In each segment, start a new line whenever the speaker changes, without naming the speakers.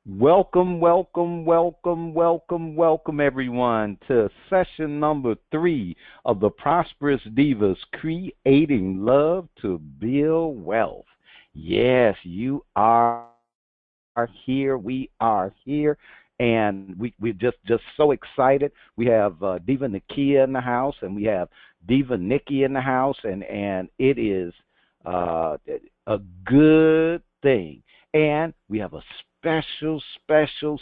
Welcome, welcome, welcome, welcome, welcome, everyone, to session number 3 of the Prosperous Divas Creating Love to Build Wealth. Yes, you are here. We are here. And we're just so excited. We have Diva Nakia in the house, and we have Diva Nikki in the house, and it is uh, a good thing. And we have a special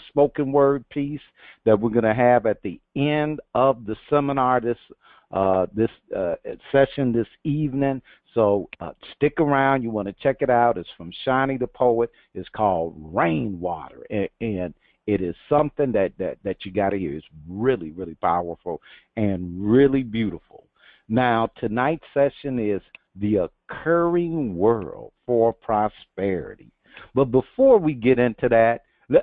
spoken word piece that we're going to have at the end of the seminar this session this evening. So stick around. You want to check it out. It's from Shani the Poet. It's called Rainwater, and it is something that you got to hear. It's really powerful and really beautiful. Now tonight's session is the occurring world for prosperity. But before we get into that,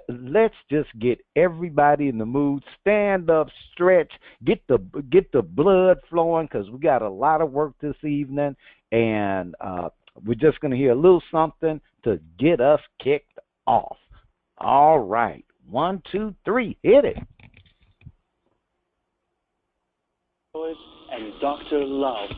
let's just get everybody in the mood. Stand up, stretch, get the blood flowing, because we got a lot of work this evening, and we're just going to hear a little something to get us kicked off. All right, 1, 2, 3, hit it.
And Dr. Love.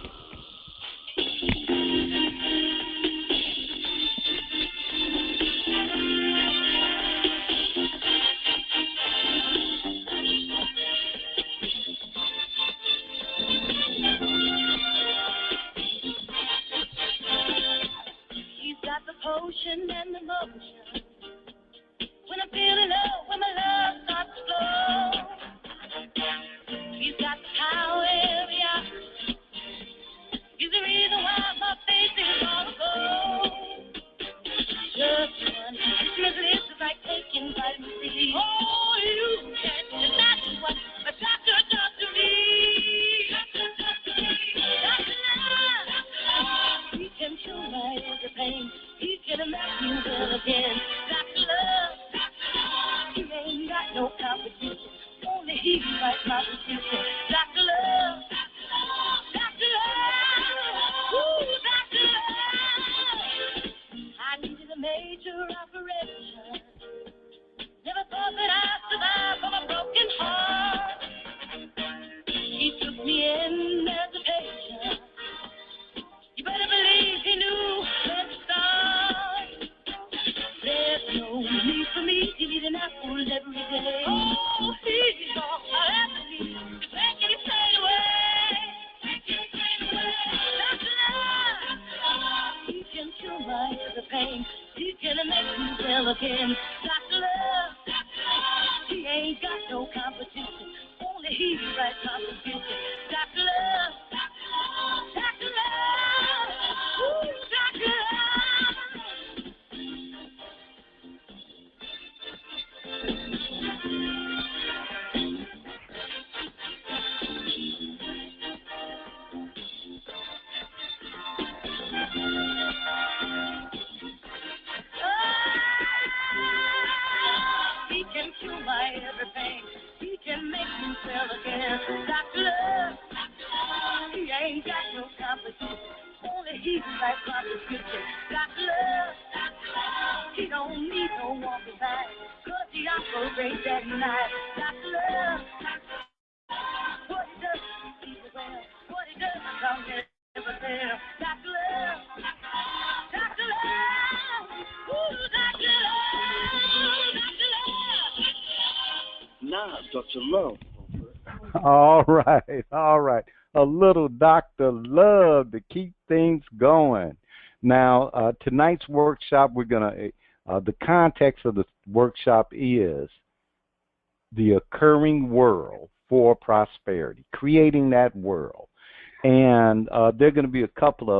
Potion and emotion. When I'm feeling low, when my love starts to flow, he's got the power every hour. He's the reason why my faith is on the go. Just one Christmas list is like taking vitamin C. Oh, you can't deny what a doctor does to me. Doctor Love, he can cure my every pain. He's gonna make you well again. Dr. Love, he ain't got no competition. Only he can fight my position. Dr. Love, Dr. Love, ooh, Dr. Love. I needed a major operation. Never thought that I'd survive from a broken heart. He took me in as a patient. You better believe he knew where to start. There's no need for me to eat an apple every day. Oh, he's all I ever need to take any pain away. Dr. Love, he can cure my every pain. He can make me well again. Dr. Love, he ain't got no competition. Only he right competition. Dr. Love, Dr. Love, ooh, Dr. Love. He can cure my every pain. He can make me well again. Dr. Love, he ain't got no competition. Only he can fight competition. Dr. Love, he don't need no walking back, 'cause he operates at night. Dr. Love, what he does, he's well. What he does, I'm never there. Dr. Love, Dr. Love, ooh, Dr. Love, Dr. Love.
Now, Dr. Love.
All right, all right. A little Dr. Love to keep things going. Now, tonight's workshop, we're going to, the context of the workshop is the occurring world for prosperity, creating that world. And there are going to be a couple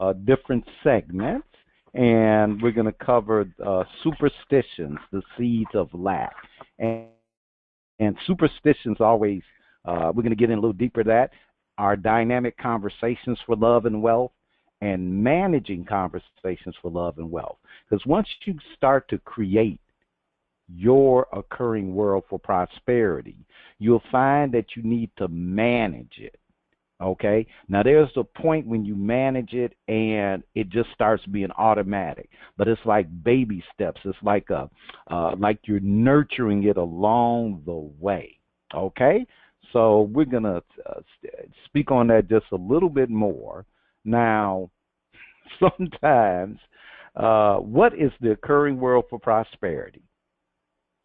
of different segments, and we're going to cover superstitions, the seeds of lack. And superstitions always, we're going to get in a little deeper that, our dynamic conversations for love and wealth, and managing conversations for love and wealth. Because once you start to create your occurring world for prosperity, you'll find that you need to manage it. Okay. Now there's a point when you manage it and it just starts being automatic, but it's like baby steps. It's like you're nurturing it along the way. Okay. So we're gonna speak on that just a little bit more. Now, sometimes, what is the occurring world for prosperity?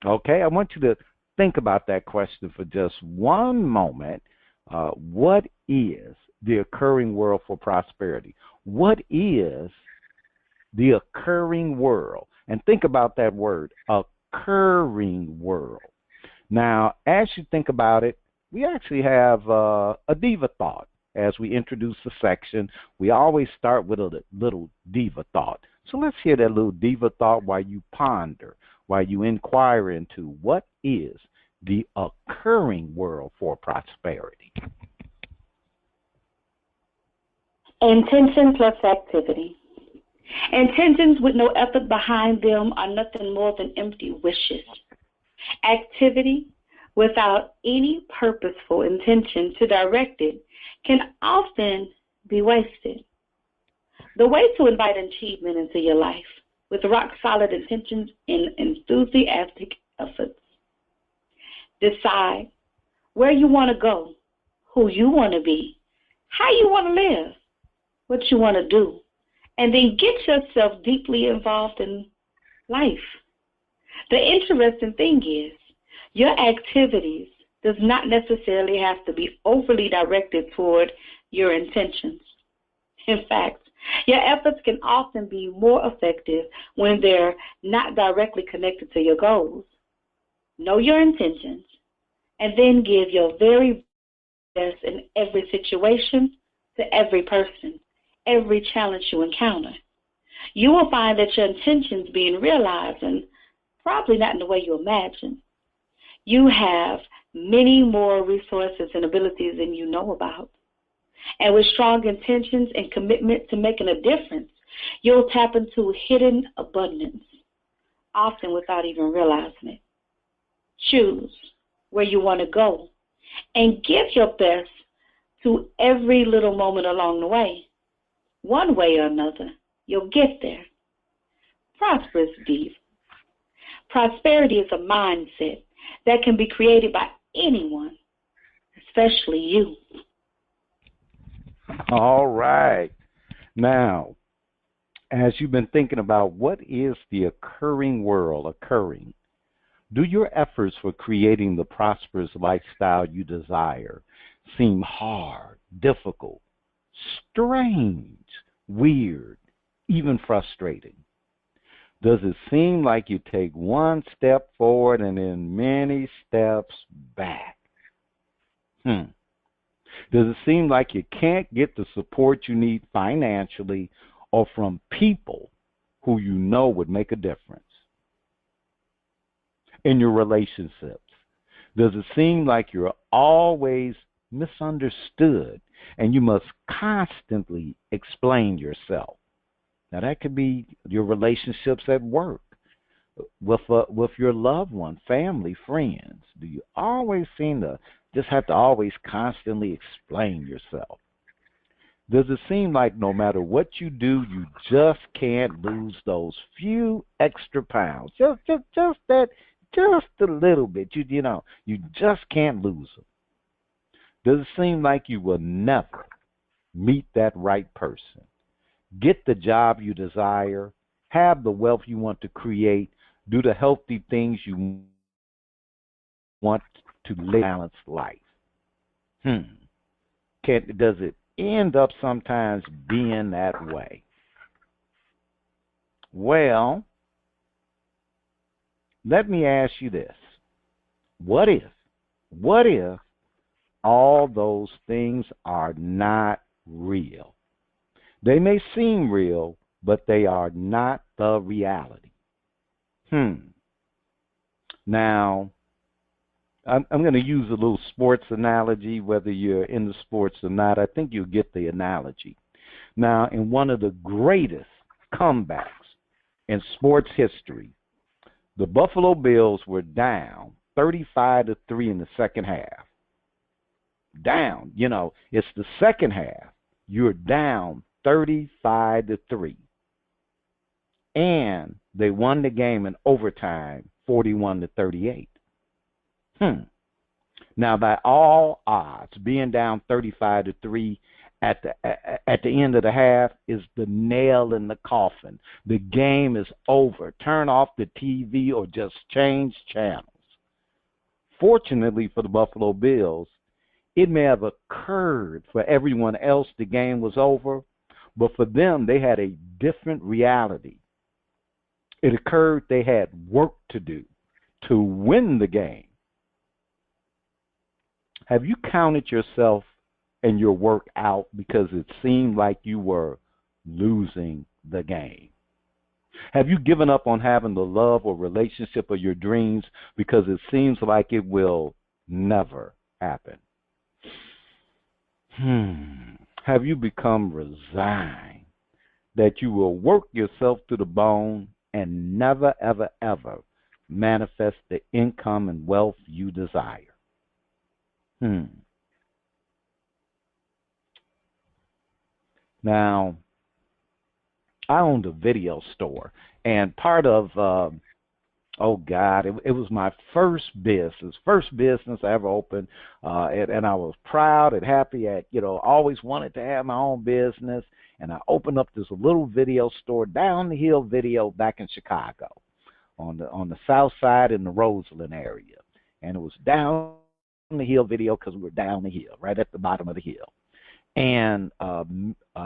Okay, I want you to think about that question for just one moment. What is the occurring world for prosperity? What is the occurring world? And think about that word, occurring world. Now, as you think about it, we actually have a diva thought. As we introduce the section, we always start with a little diva thought. So let's hear that little diva thought while you ponder, while you inquire into what is the occurring world for prosperity.
Intention plus activity. Intentions with no effort behind them are nothing more than empty wishes. Activity without any purposeful intention to direct it can often be wasted. The way to invite achievement into your life with rock-solid intentions and enthusiastic efforts. Decide where you want to go, who you want to be, how you want to live, what you want to do, and then get yourself deeply involved in life. The interesting thing is, your activities does not necessarily have to be overly directed toward your intentions. In fact, your efforts can often be more effective when they're not directly connected to your goals. Know your intentions, and then give your very best in every situation, to every person, every challenge you encounter. You will find that your intentions being realized, and probably not in the way you imagine. You have many more resources and abilities than you know about. And with strong intentions and commitment to making a difference, you'll tap into hidden abundance, often without even realizing it. Choose where you want to go and give your best to every little moment along the way. One way or another, you'll get there. Prosperous Diva. Prosperity is a mindset that can be created by anyone, especially you.
All right. Now, as you've been thinking about what is the occurring world occurring, do your efforts for creating the prosperous lifestyle you desire seem hard, difficult, strange, weird, even frustrating? Does it seem like you take one step forward and then many steps back? Does it seem like you can't get the support you need financially or from people who you know would make a difference? In your relationships, does it seem like you're always misunderstood and you must constantly explain yourself? Now, that could be your relationships at work, with your loved one, family, friends. Do you always seem to just have to always constantly explain yourself? Does it seem like no matter what you do, you just can't lose those few extra pounds? Just that, just a little bit. You just can't lose them. Does it seem like you will never meet that right person, get the job you desire, have the wealth you want to create, do the healthy things you want to live a balanced life? Does it end up sometimes being that way? Well, let me ask you this. What if all those things are not real? They may seem real, but they are not the reality. Now, I'm going to use a little sports analogy, whether you're into sports or not. I think you'll get the analogy. Now, in one of the greatest comebacks in sports history, the Buffalo Bills were down 35-3 in the second half. down. It's the second half. You're down 35-3. And they won the game in overtime, 41-38. Now, by all odds, being down 35-3 at the end of the half is the nail in the coffin. The game is over. Turn off the TV or just change channels. Fortunately for the Buffalo Bills, it may have occurred for everyone else the game was over, but for them, they had a different reality. It occurred they had work to do to win the game. Have you counted yourself and your work out because it seemed like you were losing the game? Have you given up on having the love or relationship of your dreams because it seems like it will never happen? Have you become resigned that you will work yourself to the bone and never, ever, ever manifest the income and wealth you desire? Now, I owned a video store, and part of, it was my first business I ever opened, and I was proud and happy always wanted to have my own business, and I opened up this little video store, Down the Hill Video, back in Chicago, on the south side in the Roseland area, and it was Down the Hill Video because we were down the hill, right at the bottom of the hill. And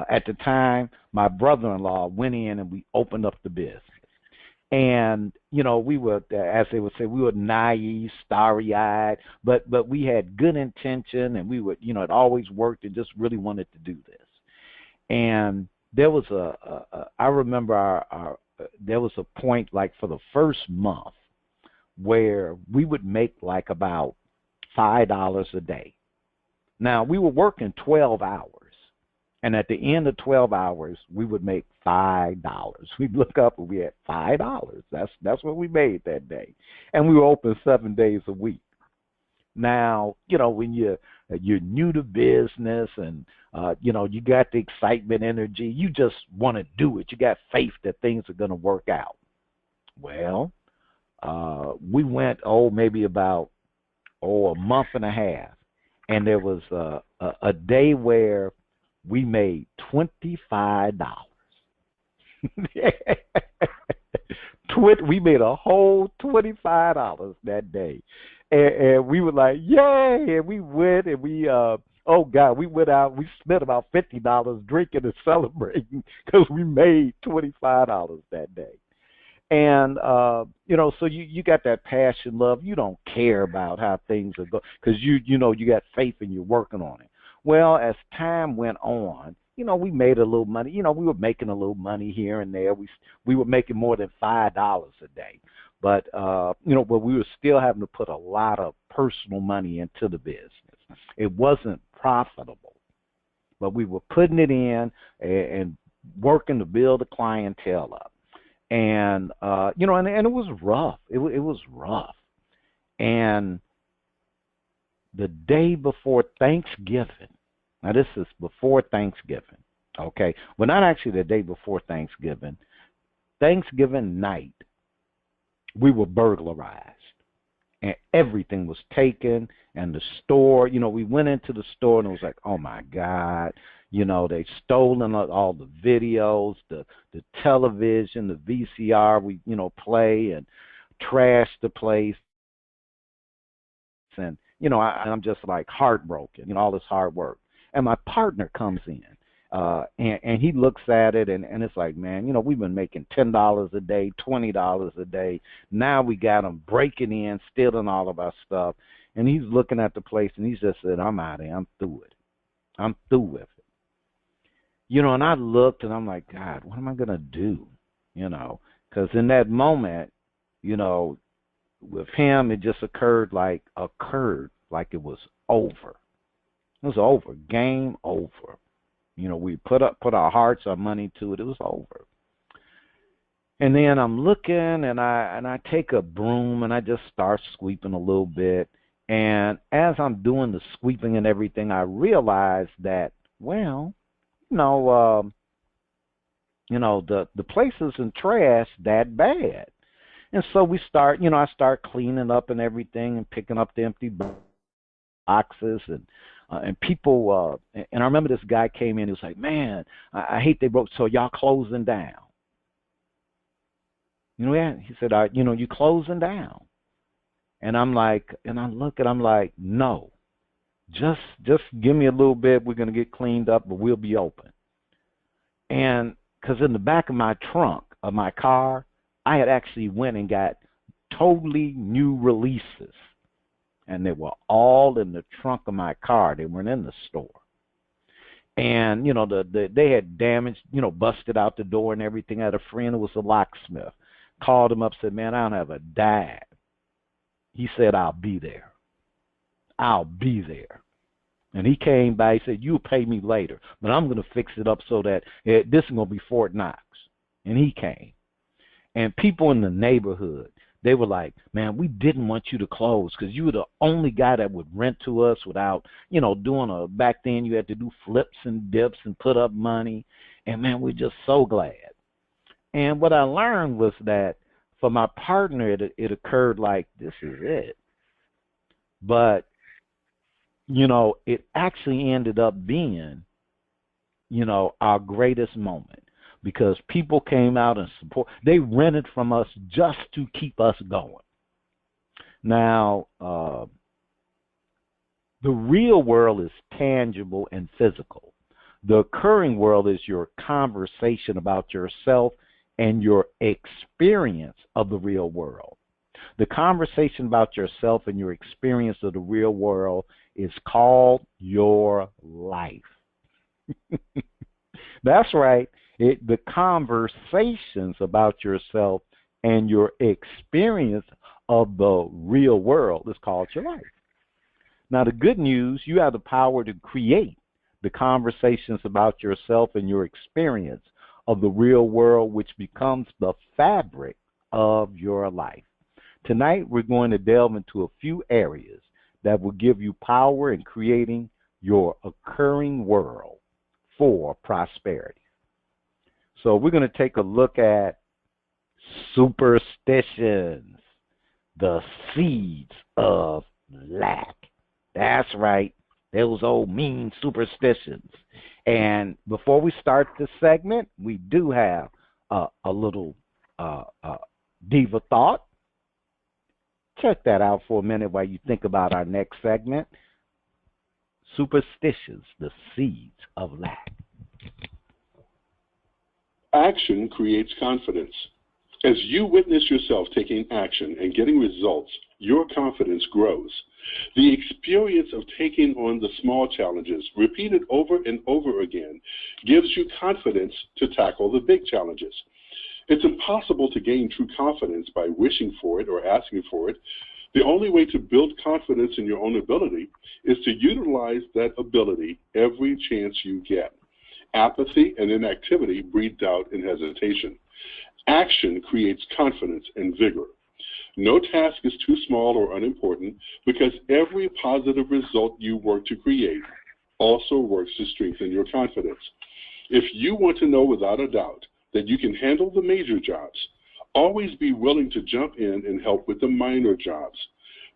at the time, my brother-in-law went in and we opened up the business. And, we were, as they would say, we were naive, starry-eyed, but we had good intention, and we would, it always worked and just really wanted to do this. And there was I remember there was a point, like for the first month, where we would make like about $5 a day. Now, we were working 12 hours, and at the end of 12 hours, we would make $5. We'd look up and we had $5. That's what we made that day. And we were open 7 days a week. Now, when you're new to business and, you got the excitement, energy, you just want to do it. You got faith that things are going to work out. Well, we went, maybe about, a month and a half. And there was a day where we made $25. We made a whole $25 that day. And we were like, yay! And we went and we, we went out. We spent about $50 drinking and celebrating because we made $25 that day. And, so you got that passion, love. You don't care about how things are going because you got faith and you're working on it. Well, as time went on, we made a little money. We were making a little money here and there. We were making more than $5 a day. But, but we were still having to put a lot of personal money into the business. It wasn't profitable, but we were putting it in and working to build a clientele up. And, and it was rough. It was rough. And the day before Thanksgiving, now this is before Thanksgiving, okay? Well, not actually the day before Thanksgiving. Thanksgiving night, we were burglarized. And everything was taken. And the store, we went into the store and it was like, oh, my God. They stolen all the videos, the television, the VCR we, play and trash the place. And, I'm just like heartbroken, all this hard work. And my partner comes in and he looks at it and it's like, man, we've been making $10 a day, $20 a day. Now we got them breaking in, stealing all of our stuff. And he's looking at the place and he just said, I'm out of here. I'm through it. I'm through with it. And I looked and I'm like, God, what am I going to do? Because in that moment, with him, it just occurred like it was over. It was over. Game over. We put our hearts, our money to it. It was over. And then I'm looking and I take a broom and I just start sweeping a little bit. And as I'm doing the sweeping and everything, I realized that, well, you know, the place isn't trash that bad. And so we start, I start cleaning up and everything and picking up the empty boxes and people. And I remember this guy came in. He was like, "Man, I hate they broke. So y'all closing down?" Yeah. He said, "You closing down?" And I'm like, and I look and I'm like, "No, just give me a little bit. We're gonna get cleaned up, but we'll be open." And because in the back of my trunk of my car, I had actually went and got totally new releases, and they were all in the trunk of my car. They weren't in the store. And they had damaged, busted out the door and everything. I had a friend who was a locksmith. Called him up, said, "Man, I don't have a dime." He said, "I'll be there. I'll be there." And he came by. He said, "You'll pay me later, but I'm going to fix it up so that this is going to be Fort Knox." And he came. And people in the neighborhood, they were like, "Man, we didn't want you to close because you were the only guy that would rent to us without, doing back then you had to do flips and dips and put up money. And, man, we're just so glad." And what I learned was that for my partner, it occurred like, this is it. But, it actually ended up being, our greatest moment because people came out and support. They rented from us just to keep us going. Now, the real world is tangible and physical. The occurring world is your conversation about yourself and your experience of the real world. The conversation about yourself and your experience of the real world is called your life. That's right. The conversations about yourself and your experience of the real world is called your life. Now, the good news, you have the power to create the conversations about yourself and your experience of the real world, which becomes the fabric of your life. Tonight, we're going to delve into a few areas that will give you power in creating your occurring world for prosperity. So we're going to take a look at superstitions, the seeds of lack. That's right, those old mean superstitions. And before we start this segment, we do have a little diva thought. Check that out for a minute while you think about our next segment. Superstitions, the seeds of lack.
Action creates confidence. As you witness yourself taking action and getting results, your confidence grows. The experience of taking on the small challenges, repeated over and over again, gives you confidence to tackle the big challenges. It's impossible to gain true confidence by wishing for it or asking for it. The only way to build confidence in your own ability is to utilize that ability every chance you get. Apathy and inactivity breed doubt and hesitation. Action creates confidence and vigor. No task is too small or unimportant because every positive result you work to create also works to strengthen your confidence. If you want to know without a doubt that you can handle the major jobs, always be willing to jump in and help with the minor jobs.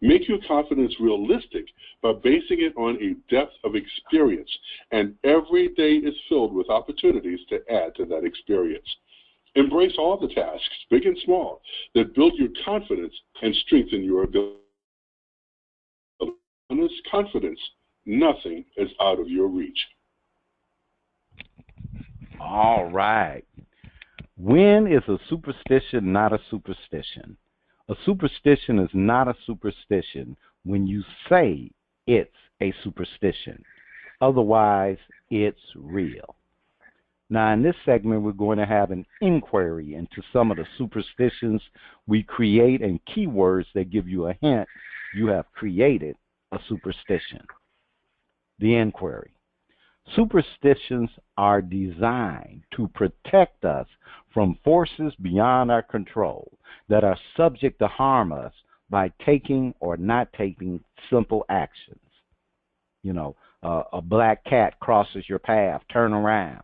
Make your confidence realistic by basing it on a depth of experience, and every day is filled with opportunities to add to that experience. Embrace all the tasks, big and small, that build your confidence and strengthen your ability. With confidence, nothing is out of your reach.
All right. When is a superstition not a superstition? A superstition is not a superstition when you say it's a superstition. Otherwise, it's real. Now, in this segment, we're going to have an inquiry into some of the superstitions we create and keywords that give you a hint you have created a superstition. The inquiry. Superstitions are designed to protect us from forces beyond our control that are subject to harm us by taking or not taking simple actions. You know, a black cat crosses your path, turn around.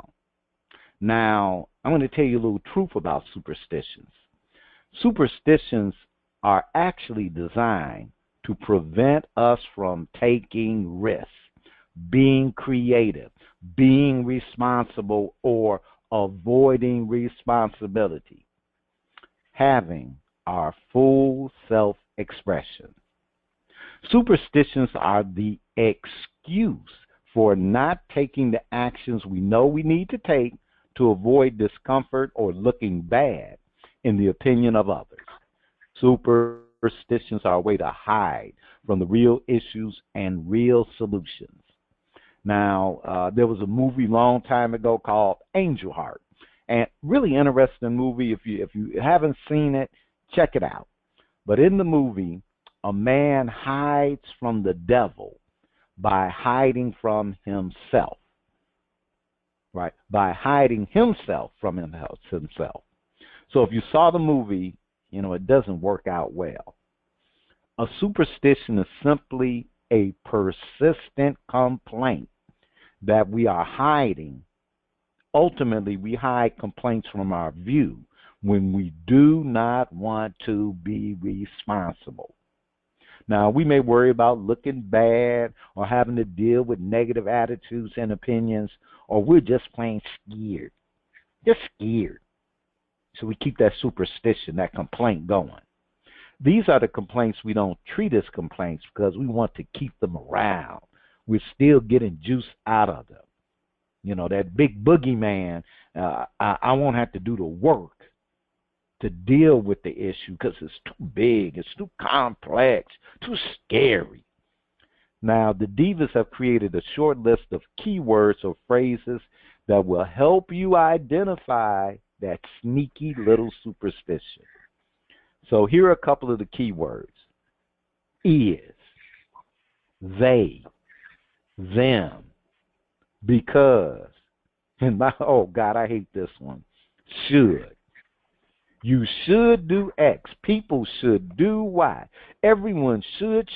Now, I'm going to tell you a little truth about superstitions. Superstitions are actually designed to prevent us from taking risks, being creative, being responsible, or avoiding responsibility, having our full self-expression. Superstitions are the excuse for not taking the actions we know we need to take to avoid discomfort or looking bad in the opinion of others. Superstitions are a way to hide from the real issues and real solutions. Now, there was a movie a long time ago called Angel Heart, and really interesting movie. If you haven't seen it, check it out. But in the movie, a man hides from the devil by hiding from himself, right? By hiding himself from himself. So if you saw the movie, you know, it doesn't work out well. A superstition is simply a persistent complaint that we are hiding. Ultimately, we hide complaints from our view when we do not want to be responsible. Now, we may worry about looking bad or having to deal with negative attitudes and opinions, or we're just plain scared. Just scared. So we keep that superstition, that complaint going. These are the complaints we don't treat as complaints because we want to keep them around. We're still getting juice out of them. You know, that big boogeyman, I won't have to do the work to deal with the issue because it's too big, it's too complex, too scary. Now, the Divas have created a short list of keywords or phrases that will help you identify that sneaky little superstition. So here are a couple of the keywords. Is, they, them, because, and oh God, I hate this one, should. You should do X. People should do Y. Everyone should.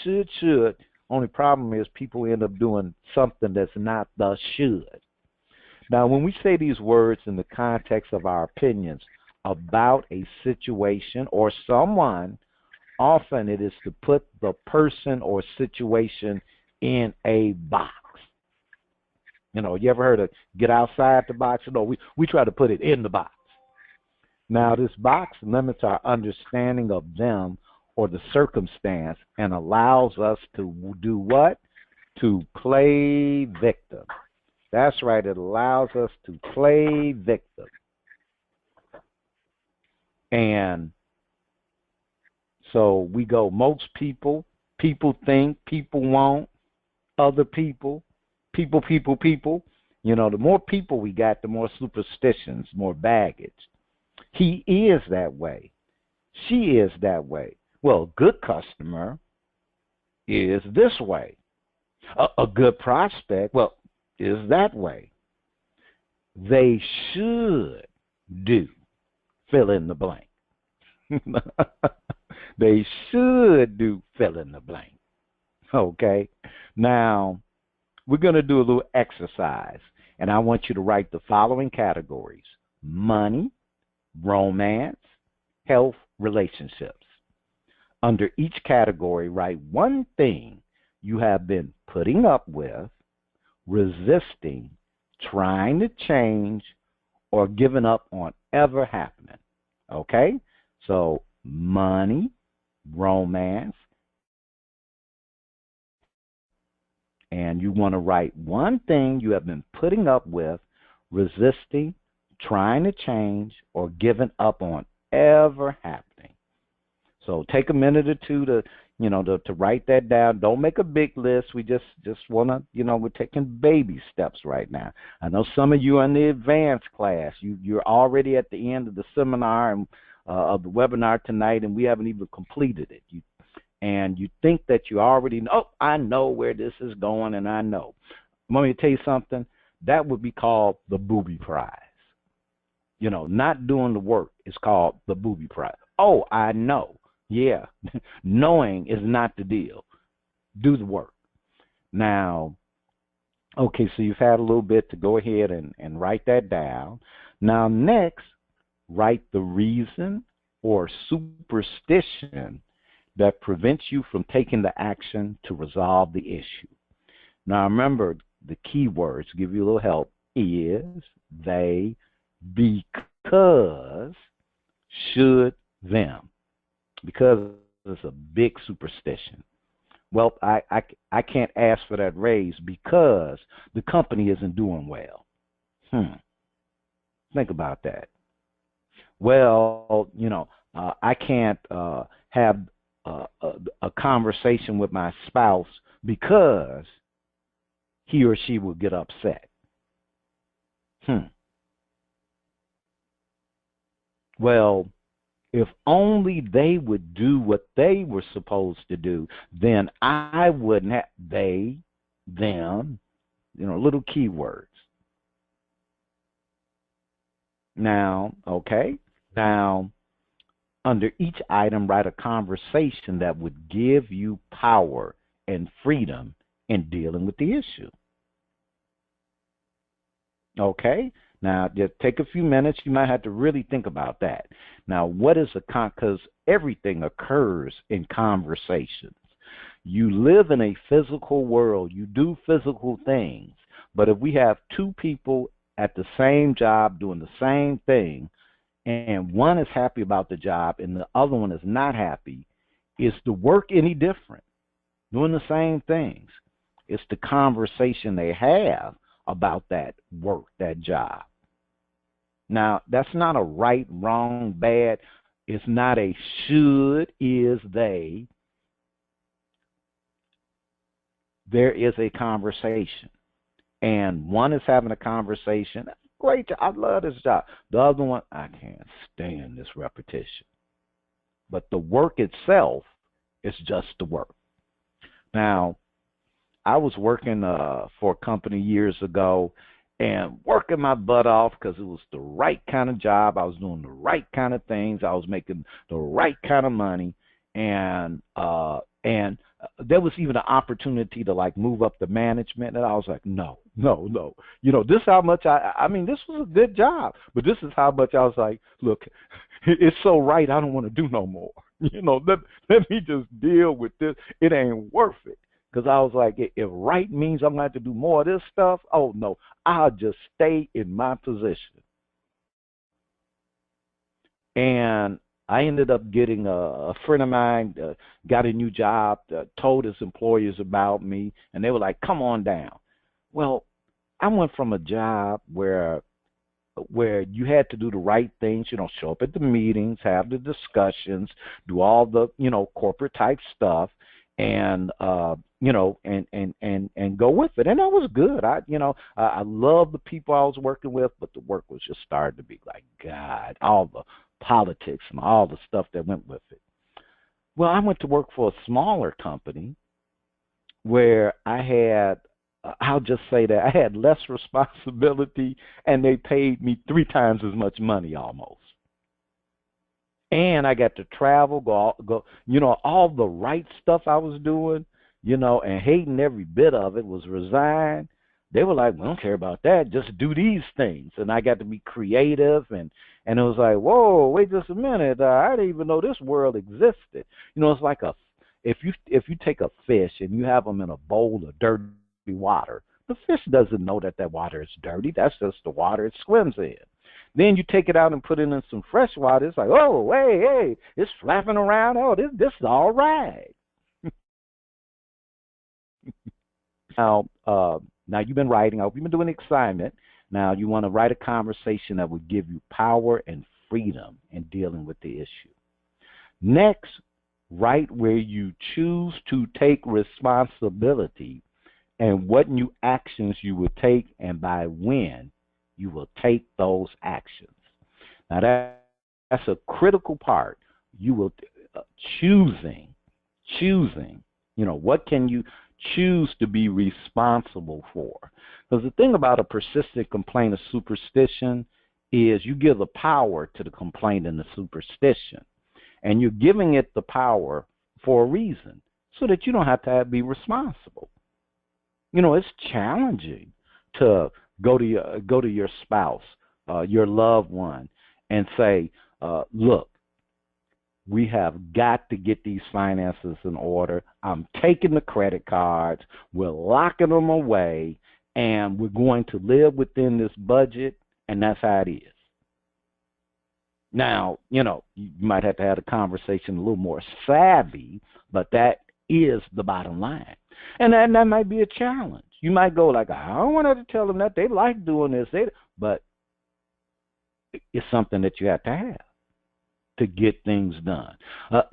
Only problem is people end up doing something that's not the should. Now, when we say these words in the context of our opinions about a situation or someone, often it is to put the person or situation in a box. You know, you ever heard of get outside the box? No, we try to put it in the box. Now, this box limits our understanding of them or the circumstance and allows us to do what? To play victim. That's right. It allows us to play victim. And so we go, most people, people think, people want, other people, people. You know, the more people we got, the more superstitions, more baggage. He is that way. She is that way. Well, a good customer is this way. A good prospect, well, is that way. They should do, fill in the blank. They should do, fill in the blank. Okay? Now, we're going to do a little exercise, and I want you to write the following categories: money, romance, health, relationships. Under each category, write one thing you have been putting up with, resisting, trying to change, or giving up on ever happening. Okay? So, money, romance, and you want to write one thing you have been putting up with, resisting, trying to change, or giving up on ever happening. So take a minute or two to write that down. Don't make a big list. We just want to, we're taking baby steps right now. I know some of you are in the advanced class. You're already at the end of the seminar and of the webinar tonight, and we haven't even completed it. You think that you already know, oh, I know where this is going, and I know. Want me to tell you something? That would be called the booby prize. Not doing the work is called the booby prize. Oh, I know. Yeah, knowing is not the deal. Do the work. Now, okay, so you've had a little bit to go ahead and write that down. Now, next, write the reason or superstition that prevents you from taking the action to resolve the issue. Now, remember, the key words, to give you a little help, is, they, because, should, them. Because it's a big superstition. Well, I can't ask for that raise because the company isn't doing well. Think about that. Well, I can't have a conversation with my spouse because he or she will get upset. Well, if only they would do what they were supposed to do, then I wouldn't have they, them, little keywords. Now, okay, now under each item, write a conversation that would give you power and freedom in dealing with the issue. Okay, now just take a few minutes. You might have to really think about that. Now, what is because everything occurs in conversations. You live in a physical world. You do physical things. But if we have two people at the same job doing the same thing, and one is happy about the job and the other one is not happy, is the work any different? Doing the same things. It's the conversation they have about that work, that job. Now, that's not a right, wrong, bad. It's not a should, is, they. There is a conversation. And one is having a conversation. Great job. I love this job. The other one, I can't stand this repetition. But the work itself is just the work. Now, I was working for a company years ago and working my butt off because it was the right kind of job. I was doing the right kind of things. I was making the right kind of money. And there was even an opportunity to like move up the management. And I was like, no. This is how much I mean, this was a good job, but this is how much I was like, look, it's so right. I don't want to do no more. Let me just deal with this. It ain't worth it. Because I was like, if right means I'm going to have to do more of this stuff, oh, no, I'll just stay in my position. And I ended up getting a friend of mine, got a new job, told his employers about me, and they were like, come on down. Well, I went from a job where you had to do the right things, show up at the meetings, have the discussions, do all the, corporate type stuff, and and go with it. And that was good. I love the people I was working with, but the work was just starting to be like, God, all the politics and all the stuff that went with it. Well, I went to work for a smaller company where I had, I'll just say that I had less responsibility and they paid me 3 times as much money almost. And I got to travel, go, all the right stuff I was doing, and hating every bit of it, was resign. They were like, we don't care about that. Just do these things. And I got to be creative. And it was like, whoa, wait just a minute. I didn't even know this world existed. It's like if you take a fish and you have them in a bowl of dirty water, the fish doesn't know that water is dirty. That's just the water it swims in. Then you take it out and put it in some fresh water. It's like, oh, hey, it's flapping around. Oh, this is all right. Now you've been writing. You've been doing the assignment. Now you want to write a conversation that would give you power and freedom in dealing with the issue. Next, write where you choose to take responsibility and what new actions you will take and by when you will take those actions. Now that's a critical part. You will choosing. What can you choose to be responsible for? Because the thing about a persistent complaint of superstition is you give the power to the complaint and the superstition. And you're giving it the power for a reason so that you don't have to be responsible. You know, it's challenging to go to your spouse, your loved one, and say, look, we have got to get these finances in order. I'm taking the credit cards, we're locking them away, and we're going to live within this budget, and that's how it is. Now, you know, you might have to have a conversation a little more savvy, but that is the bottom line. And that might be a challenge. You might go like, I don't want to tell them that. They like doing this. But it's something that you have to get things done.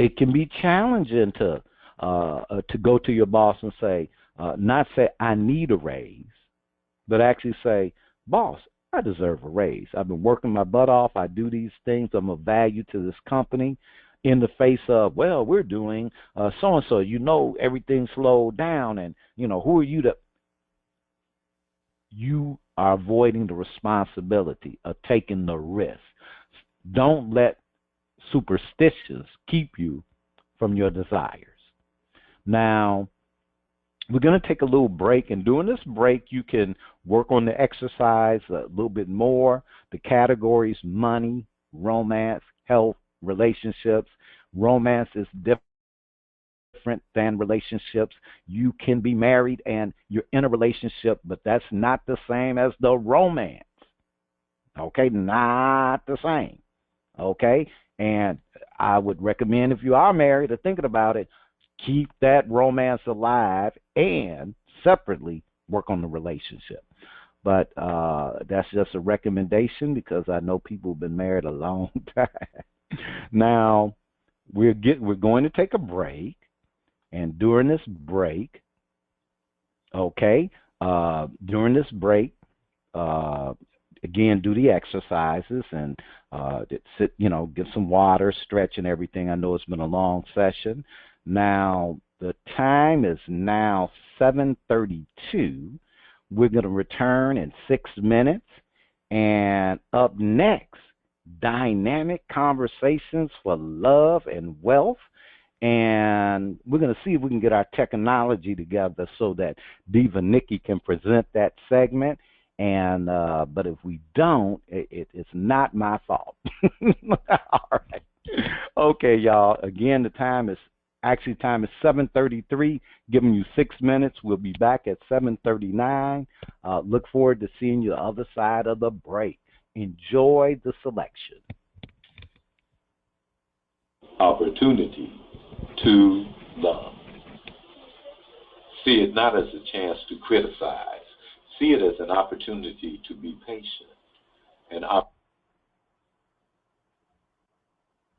It can be challenging to go to your boss and say, not say, I need a raise, but actually say, boss, I deserve a raise. I've been working my butt off. I do these things. I'm of value to this company. In the face of, well, we're doing so-and-so. You know, everything slowed down, and, you know, who are you to? You are avoiding the responsibility of taking the risk. Don't let superstitions keep you from your desires. Now, we're going to take a little break, and during this break, you can work on the exercise a little bit more. The categories: money, romance, health, relationships. Romance is different than relationships. You can be married and you're in a relationship, but that's not the same as the romance. Okay, not the same. Okay, and I would recommend, if you are married or thinking about it, keep that romance alive and separately work on the relationship. But that's just a recommendation because I know people have been married a long time. Now, we're going to take a break, and during this break, again, do the exercises and sit, get some water, stretch, and everything. I know it's been a long session. Now, the time is now 7:32. We're going to return in 6 minutes, and up next, dynamic conversations for love and wealth. And we're going to see if we can get our technology together so that Diva Nikki can present that segment. And but if we don't, it's not my fault. All right. Okay, y'all. Again, the time is 7:33. Giving you 6 minutes. We'll be back at 7:39. Look forward to seeing you the other side of the break. Enjoy the selection.
Opportunity to love. See it not as a chance to criticize. See it as an opportunity to be patient. An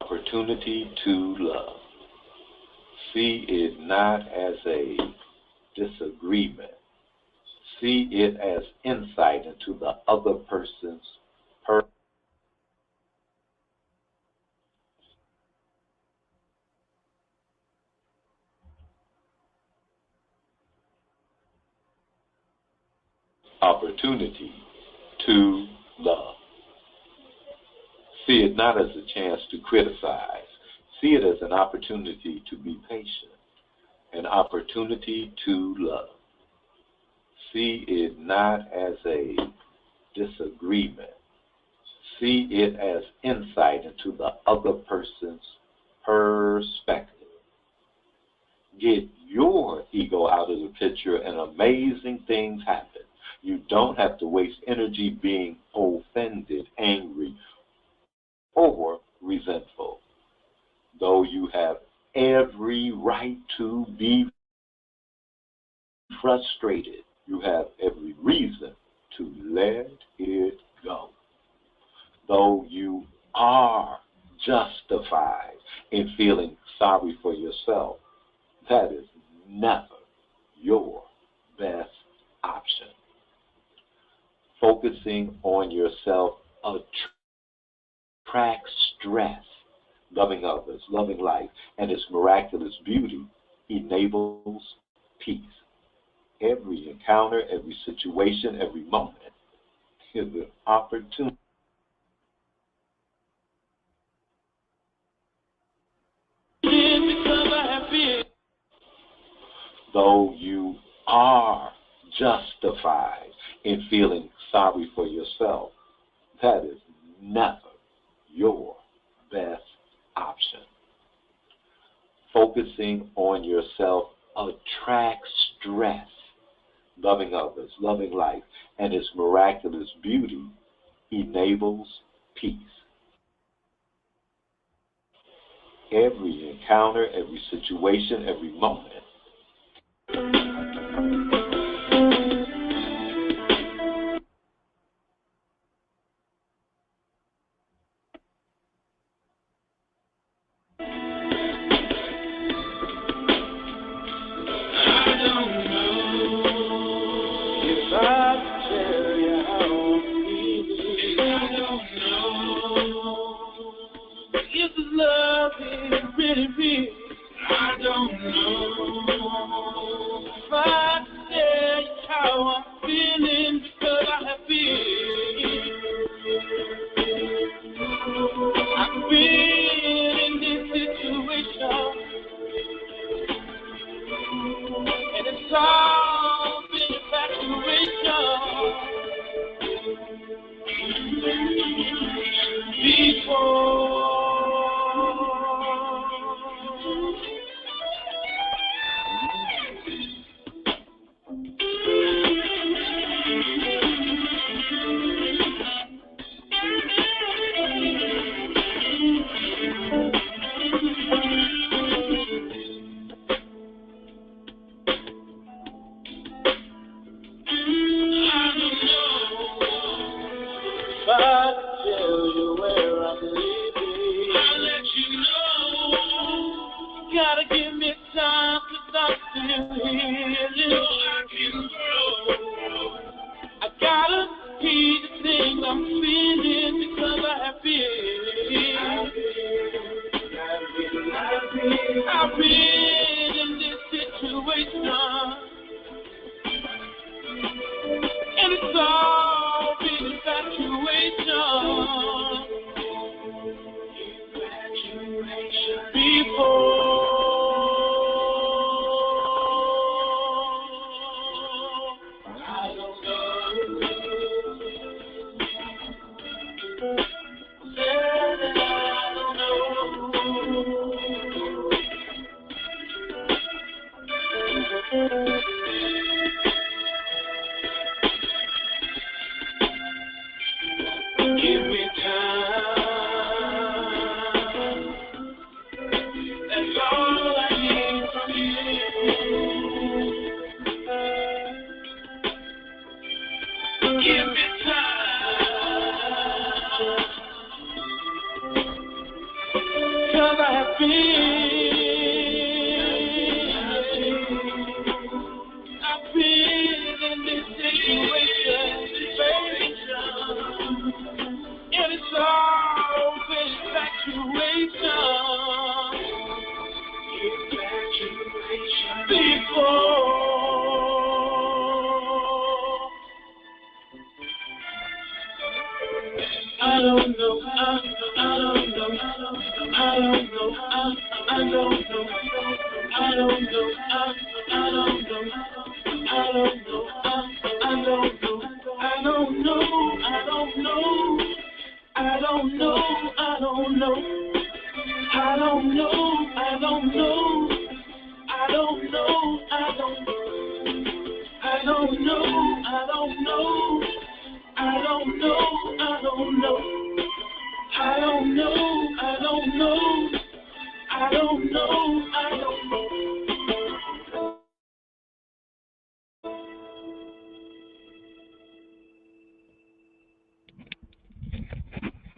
opportunity to love. See it not as a disagreement. See it as insight into the other person's purpose. Opportunity to love. See it not as a chance to criticize. See it as an opportunity to be patient. An opportunity to love. See it not as a disagreement. See it as insight into the other person's perspective. Get your ego out of the picture and amazing things happen. You don't have to waste energy being offended, angry, or resentful. Though you have every right to be frustrated, you have every reason to let it go. Though you are justified in feeling sorry for yourself, that is never your best option. Focusing on yourself attracts stress. Loving others, loving life, and its miraculous beauty enables peace. Every encounter, every situation, every moment is an opportunity though you are justified in feeling sorry for yourself, that is never your best option. Focusing on yourself attracts stress. Loving others, loving life, and its miraculous beauty enables peace. Every encounter, every situation, every moment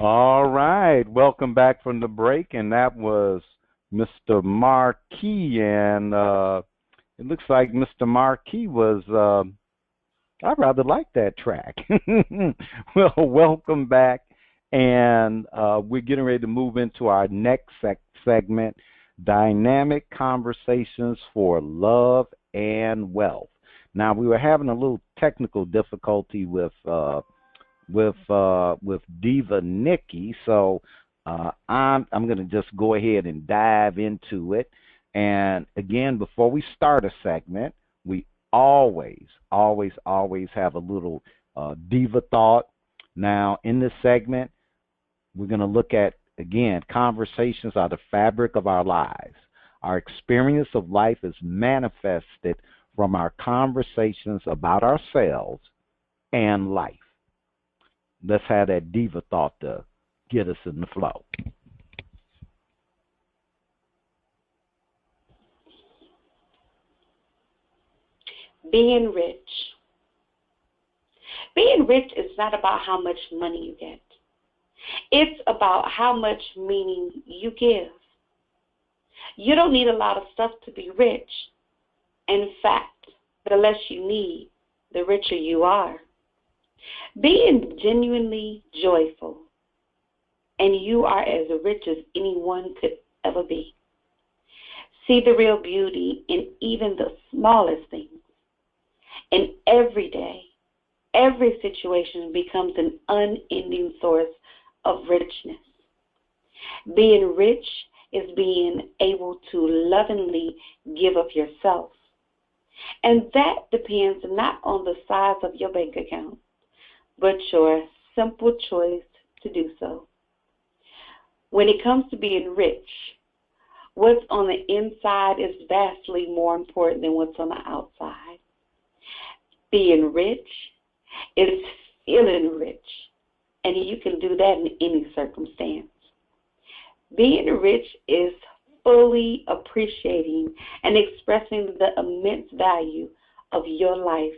All right, welcome back from the break, and that was Mr. Marquis, and it looks like Mr. Marquis was. I rather like that track. Well, welcome back, and we're getting ready to move into our next segment: dynamic conversations for love and wealth. Now, we were having a little technical difficulty with Diva Nikki. So I'm going to just go ahead and dive into it. And again, before we start a segment, we always have a little diva thought. Now, in this segment, we're going to look at, again, conversations are the fabric of our lives. Our experience of life is manifested from our conversations about ourselves and life. Let's have that diva thought to get us in the flow.
Being rich. Being rich is not about how much money you get. It's about how much meaning you give. You don't need a lot of stuff to be rich. In fact, the less you need, the richer you are. Being genuinely joyful, and you are as rich as anyone could ever be. See the real beauty in even the smallest things. And every day, every situation becomes an unending source of richness. Being rich is being able to lovingly give of yourself. And that depends not on the size of your bank account, but your simple choice to do so. When it comes to being rich, what's on the inside is vastly more important than what's on the outside. Being rich is feeling rich, and you can do that in any circumstance. Being rich is fully appreciating and expressing the immense value of your life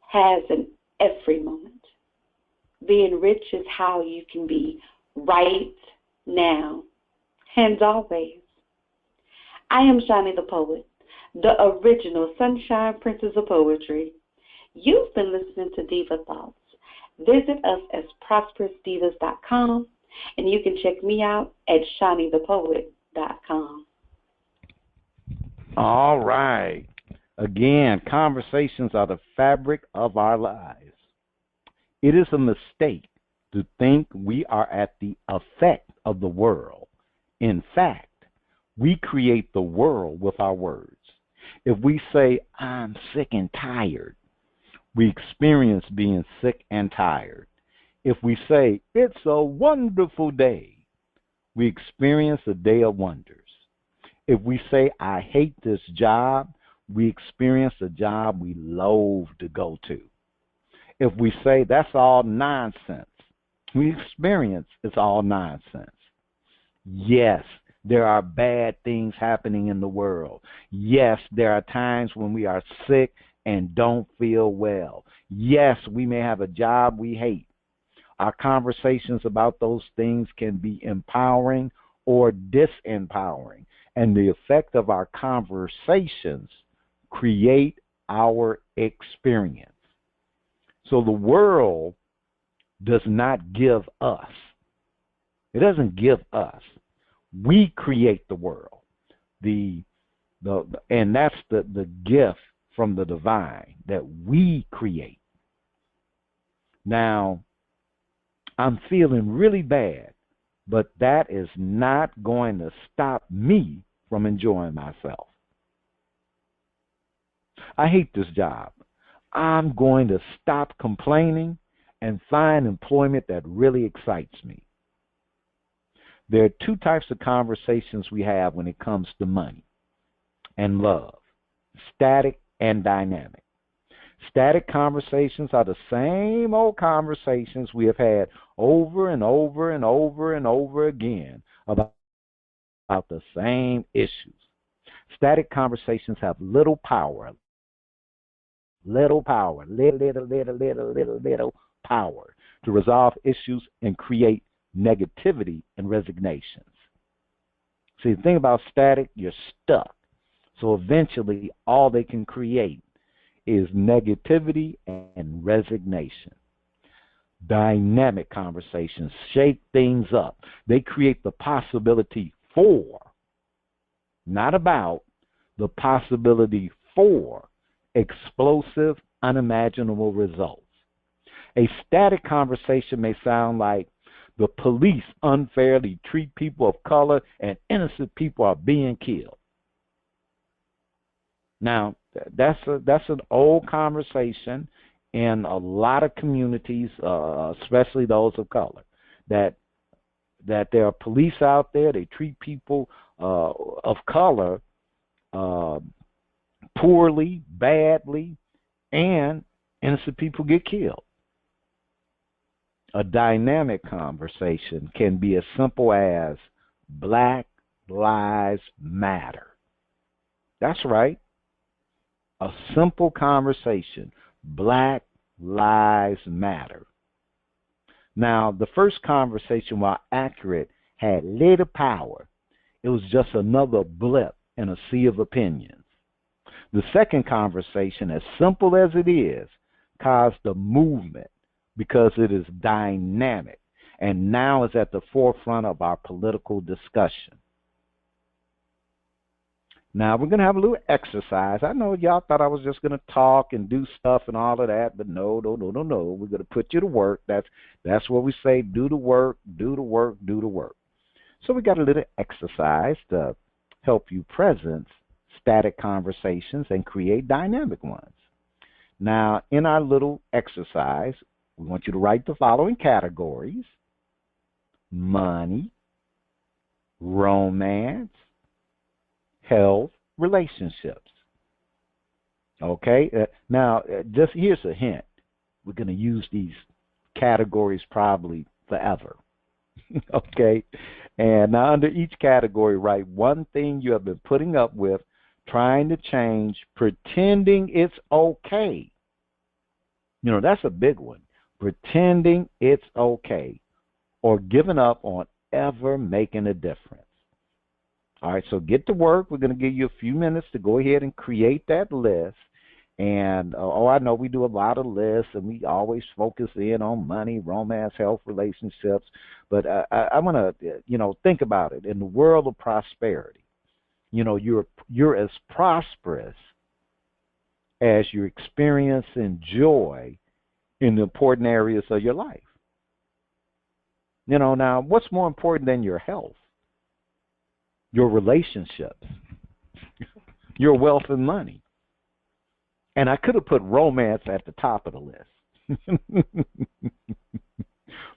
has in every moment. Being rich is how you can be right now and always. I am Shani the Poet, the original Sunshine Princess of Poetry. You've been listening to Diva Thoughts. Visit us at prosperousdivas.com, and you can check me out at shanithepoet.com.
All right. Again, conversations are the fabric of our lives. It is a mistake to think we are at the effect of the world. In fact, we create the world with our words. If we say, I'm sick and tired, we experience being sick and tired. If we say, it's a wonderful day, we experience a day of wonders. If we say, I hate this job, we experience a job we loathe to go to. If we say, that's all nonsense, we experience it's all nonsense. Yes, there are bad things happening in the world. Yes, there are times when we are sick and don't feel well. Yes, we may have a job we hate. Our conversations about those things can be empowering or disempowering. And the effect of our conversations create our experience. So the world does not give us. It doesn't give us. We create the world. And that's the gift from the divine that we create. Now, I'm feeling really bad, but that is not going to stop me from enjoying myself. I hate this job. I'm going to stop complaining and find employment that really excites me. There are two types of conversations we have when it comes to money and love, static and dynamic. Static conversations are the same old conversations we have had over and over and over and over again about the same issues. Static conversations have little power, little power to resolve issues and create negativity and resignations. See, the thing about static, you're stuck. So eventually, all they can create is negativity and resignation. Dynamic conversations shake things up. They create the possibility for, not about, the possibility for explosive, unimaginable results. A static conversation may sound like, the police unfairly treat people of color and innocent people are being killed. Now, that's an old conversation in a lot of communities, especially those of color, that there are police out there. They treat people of color uh, poorly, badly, and innocent people get killed. A dynamic conversation can be as simple as Black Lives Matter. That's right. A simple conversation. Black Lives Matter. Now, the first conversation, while accurate, had little power. It was just another blip in a sea of opinions. The second conversation, as simple as it is, caused a movement because it is dynamic and now is at the forefront of our political discussion. Now, we're going to have a little exercise. I know y'all thought I was just going to talk and do stuff and all of that, but no. We're going to put you to work. That's what we say, do the work, do the work, do the work. So we got a little exercise to help you presence static conversations and create dynamic ones. Now, in our little exercise, we want you to write the following categories: money, romance, health, relationships. Okay? Now, just here's a hint. We're going to use these categories probably forever. Okay? And now under each category, write one thing you have been putting up with, trying to change, pretending it's okay. You know, that's a big one. Pretending it's okay, or giving up on ever making a difference. All right, so get to work. We're going to give you a few minutes to go ahead and create that list. And, I know we do a lot of lists, and we always focus in on money, romance, health, relationships. But I want to, think about it. In the world of prosperity, you're as prosperous as you're experiencing joy in the important areas of your life. Now, what's more important than your health? Your relationships, your wealth and money. And I could have put romance at the top of the list.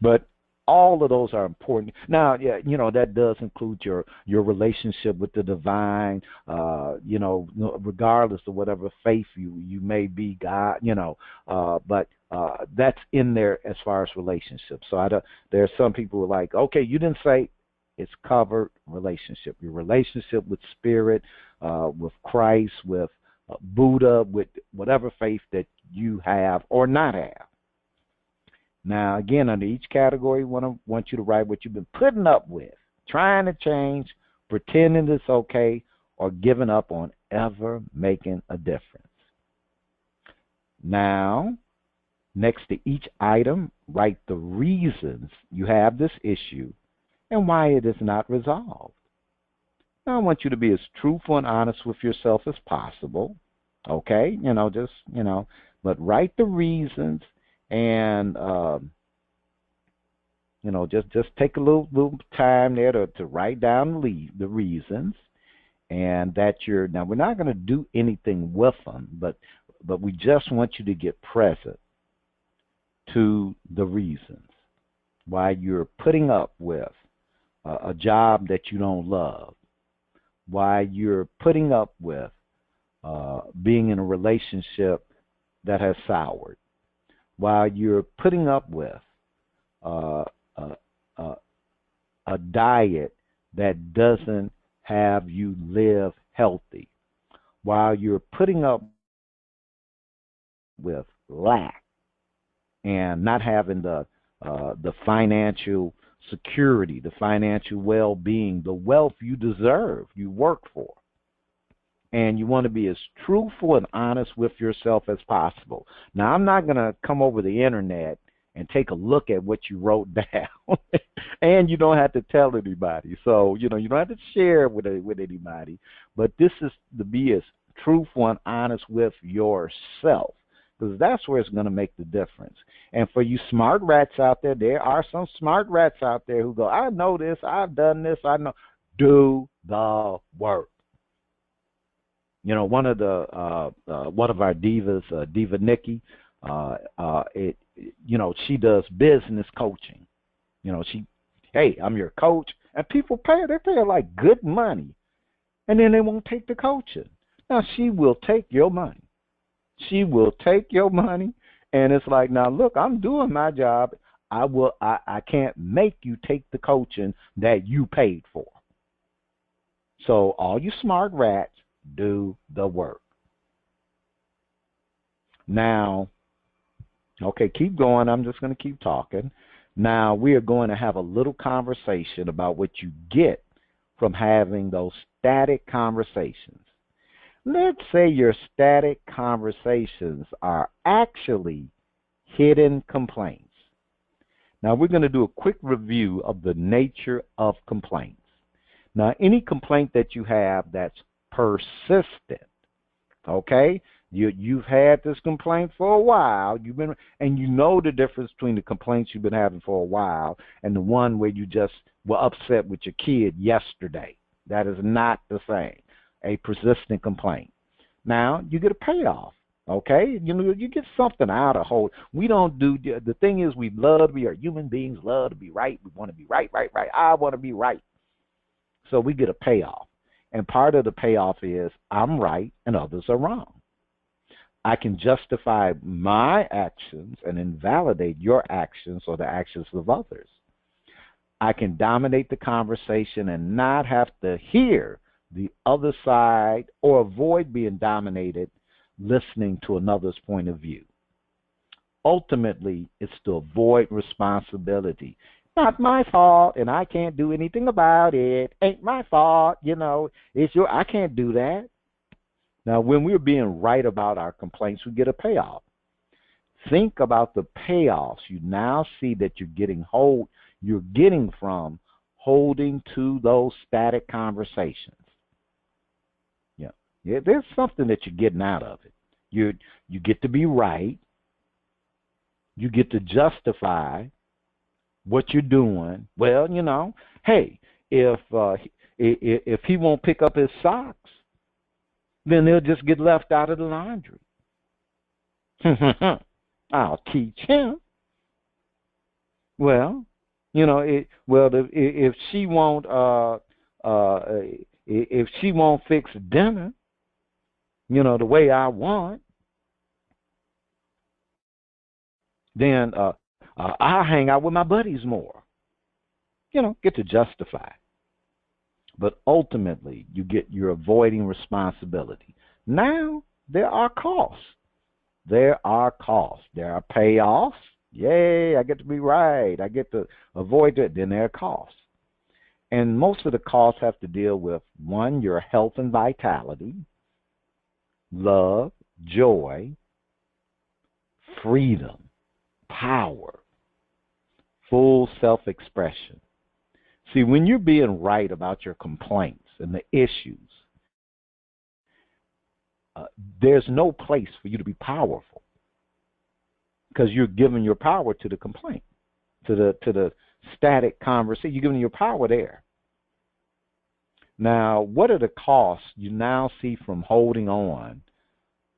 But all of those are important. Now, yeah, that does include your relationship with the divine, regardless of whatever faith you may be, God, but that's in there as far as relationships. So there are some people who are like, okay, you didn't say. It's covered relationship. Your relationship with Spirit, with Christ, with Buddha, with whatever faith that you have or not have. Now, again, under each category, want you to write what you've been putting up with, trying to change, pretending it's okay, or giving up on ever making a difference. Now, next to each item, write the reasons you have this issue and why it is not resolved. Now, I want you to be as truthful and honest with yourself as possible. Okay? But write the reasons and, just take a little time there to write down the reasons, and that now we're not going to do anything with them, but we just want you to get present to the reasons why you're putting up with a job that you don't love, why you're putting up with being in a relationship that has soured, while you're putting up with a diet that doesn't have you live healthy, while you're putting up with lack and not having the financial security, the financial well-being, the wealth you deserve, you work for. And you want to be as truthful and honest with yourself as possible. Now, I'm not going to come over the internet and take a look at what you wrote down. And you don't have to tell anybody. So, you don't have to share it with anybody. But this is to be as truthful and honest with yourself, because that's where it's going to make the difference. And for you smart rats out there are some smart rats out there who go, I know this, I've done this, I know. Do the work. You know, one of our divas, Diva Nikki, she does business coaching. You know, hey, I'm your coach, and people they pay her like good money, and then they won't take the coaching. Now she will take your money. She will take your money, and it's like, now look, I'm doing my job. I can't make you take the coaching that you paid for. So all you smart rats, do the work. Now, okay, keep going. I'm just going to keep talking. Now, we are going to have a little conversation about what you get from having those static conversations. Let's say your static conversations are actually hidden complaints. Now, we're going to do a quick review of the nature of complaints. Now, any complaint that you have that's persistent, okay? You've had this complaint for a while. And you know the difference between the complaints you've been having for a while and the one where you just were upset with your kid yesterday. That is not the same. A persistent complaint. Now, you get a payoff, okay? You get something out of hold. We don't do, the thing is, we are human beings, love to be right. We want to be right. I want to be right. So we get a payoff. And part of the payoff is I'm right and others are wrong. I can justify my actions and invalidate your actions or the actions of others. I can dominate the conversation and not have to hear the other side or avoid being dominated listening to another's point of view. Ultimately, it's to avoid responsibility. Not my fault, and I can't do anything about it. Ain't my fault, it's I can't do that. Now, when we're being right about our complaints, we get a payoff. Think about the payoffs you now see that you're getting from holding to those static conversations. Yeah, there's something that you're getting out of it. You get to be right. You get to justify what you're doing. Well, hey, if he won't pick up his socks, then they'll just get left out of the laundry. I'll teach him. Well, if she won't fix dinner, the way I want, then I'll hang out with my buddies more. Get to justify. But ultimately, you're avoiding responsibility. Now, there are costs. There are costs. There are payoffs. Yay, I get to be right. I get to avoid it. Then there are costs. And most of the costs have to deal with, one, your health and vitality, love, joy, freedom, power, full self-expression. See, when you're being right about your complaints and the issues, there's no place for you to be powerful because you're giving your power to the complaint, to the static conversation. You're giving your power there. Now, what are the costs you now see from holding on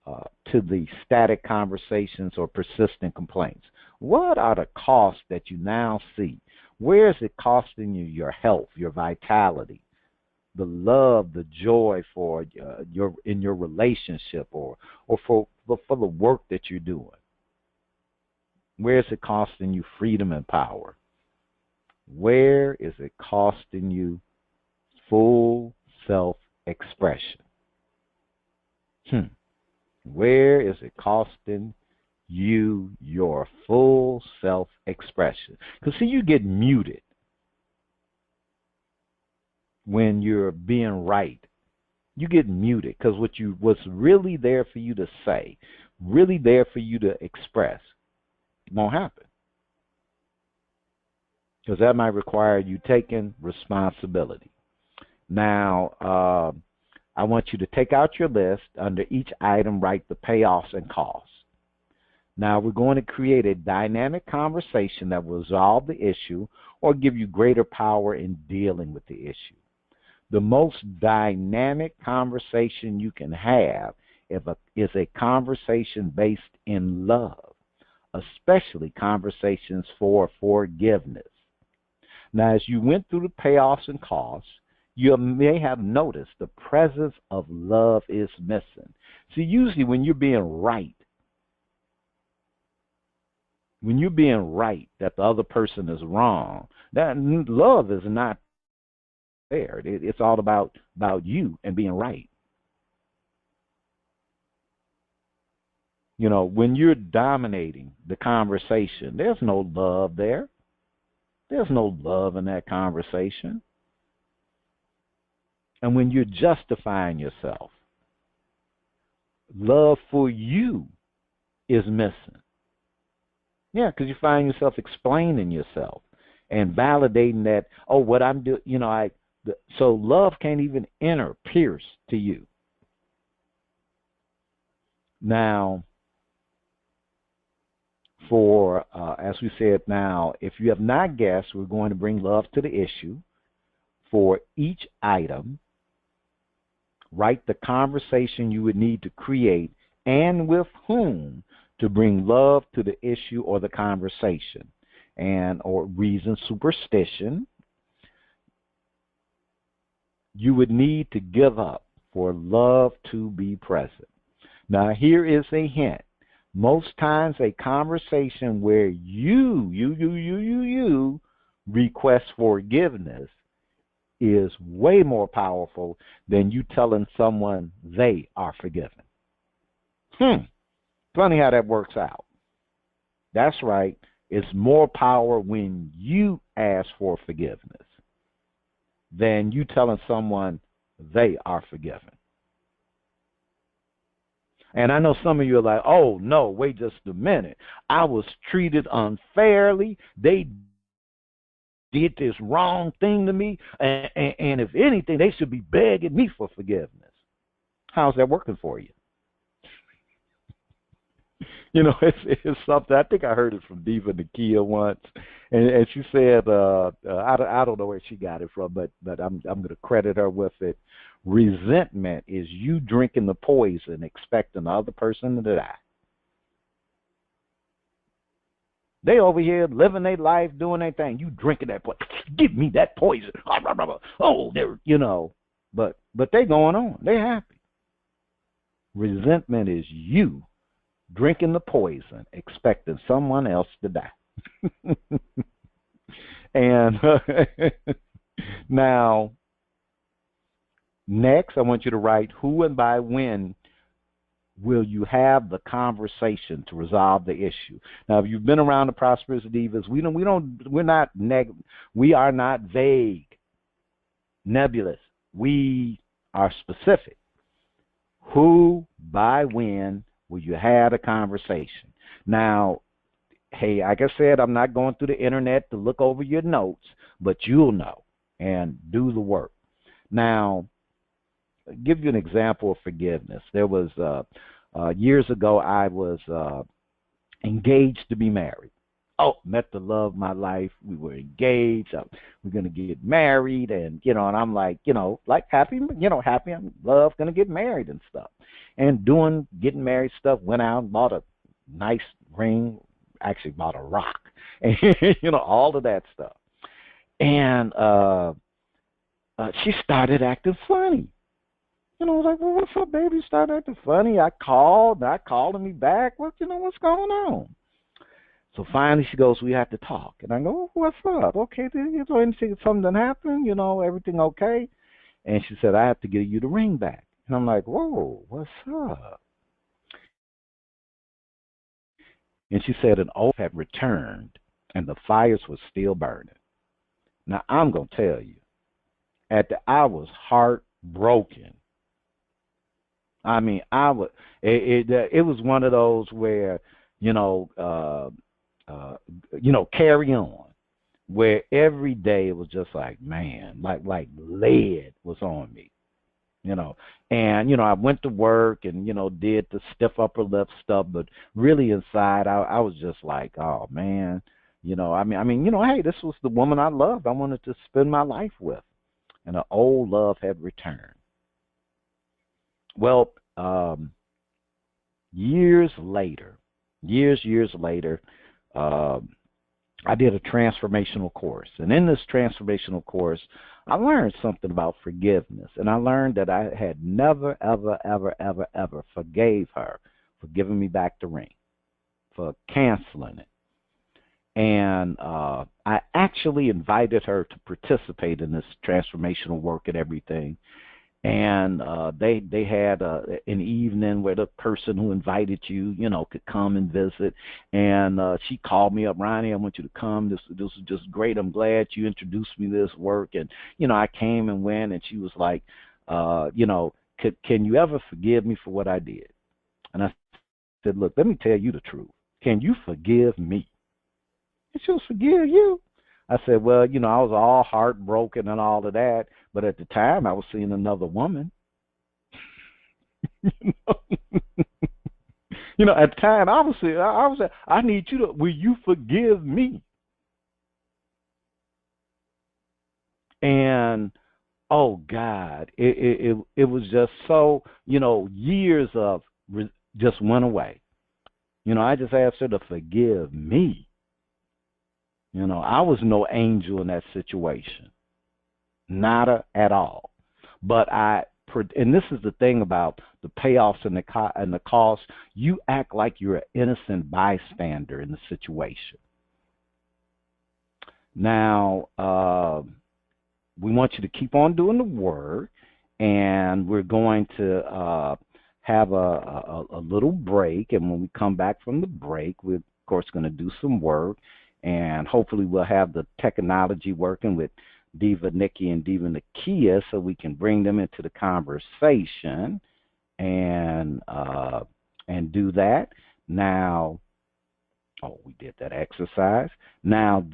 to the static conversations or persistent complaints? What are the costs that you now see? Where is it costing you your health, your vitality, the love, the joy for in your relationship or for the work that you're doing? Where is it costing you freedom and power? Where is it costing you full self-expression? Where is it costing you your full self-expression? Because, see, you get muted when you're being right. You get muted because what's really there for you to say, really there for you to express, won't happen. Because that might require you taking responsibility. Now, I want you to take out your list. Under each item, write the payoffs and costs. Now, we're going to create a dynamic conversation that will resolve the issue or give you greater power in dealing with the issue. The most dynamic conversation you can have is a conversation based in love, especially conversations for forgiveness. Now, as you went through the payoffs and costs, you may have noticed the presence of love is missing. See, usually when you're being right, that the other person is wrong, that love is not there. It's all about you and being right. You know, when you're dominating the conversation, there's no love there. There's no love in that conversation. And when you're justifying yourself, love for you is missing. Yeah, because you find yourself explaining yourself and validating that, oh, what I'm doing, so love can't even pierce to you. Now, as we said now, if you have not guessed, we're going to bring love to the issue. For each item, write the conversation you would need to create and with whom to bring love to the issue or the conversation, or reason, superstition you would need to give up for love to be present. Now, here is a hint. Most times a conversation where you request forgiveness is way more powerful than you telling someone they are forgiven. Funny how that works out. That's right. It's more power when you ask for forgiveness than you telling someone they are forgiven. And I know some of you are like, oh, no, wait just a minute. I was treated unfairly. They did this wrong thing to me. And if anything, they should be begging me for forgiveness. How's that working for you? It's something. I think I heard it from Diva Nakia once, and she said, I don't know where she got it from, but I'm going to credit her with it. Resentment is you drinking the poison, expecting the other person to die. They over here living their life, doing their thing. You drinking that poison. Give me that poison. Oh, but they going on. They happy. Resentment is you drinking the poison, expecting someone else to die. And now, next, I want you to write who and by when will you have the conversation to resolve the issue. Now, if you've been around the Prosperous Divas, we are not vague, nebulous. We are specific. Who, by when, will you have a conversation? Now, hey, like I said, I'm not going through the internet to look over your notes, but you'll know and do the work. Now, I'll give you an example of forgiveness. There was years ago, I was engaged to be married. Oh, met the love of my life. We were engaged. We're going to get married, and and I'm like, happy, happy. I'm love, going to get married and stuff. And doing getting married stuff, went out and bought a nice ring. Actually, bought a rock, and all of that stuff. And she started acting funny. I was like, well, what's up, baby? Started acting funny. I called me back. What's going on? So finally she goes, we have to talk. And I go, what's up? Okay, anything, something happened? Everything okay? And she said, I have to give you the ring back. And I'm like, whoa, what's up? And she said an oath had returned and the fires were still burning. Now, I'm going to tell you, I was heartbroken. I mean, it was one of those where, carry on, where every day it was just like, man, like lead was on me, and, I went to work and, did the stiff upper lip stuff, but really inside I was just like, oh man, hey, this was the woman I loved. I wanted to spend my life with. and her old love had returned. Well, years later, I did a transformational course. And in this transformational course, I learned something about forgiveness. And I learned that I had never, ever, ever, ever, ever forgave her for giving me back the ring, for canceling it. And I actually invited her to participate in this transformational work and everything. And they had an evening where the person who invited you, could come and visit. And she called me up, Ronnie, I want you to come. This was just great. I'm glad you introduced me to this work. And, I came and went, and she was like, can you ever forgive me for what I did? And I said, look, let me tell you the truth. Can you forgive me? And she'll forgive you. I said, well, I was all heartbroken and all of that, but at the time I was seeing another woman. At the time I was I need you to, will you forgive me? And oh God, it was just so, years of just went away. I just asked her to forgive me. I was no angel in that situation. Nada at all. But and this is the thing about the payoffs and the cost, you act like you're an innocent bystander in the situation. Now, we want you to keep on doing the work, and we're going to have a little break, and when we come back from the break, we're, of course, going to do some work. And hopefully we'll have the technology working with Diva Nikki and Diva Nakia so we can bring them into the conversation and do that. Now, we did that exercise. Now,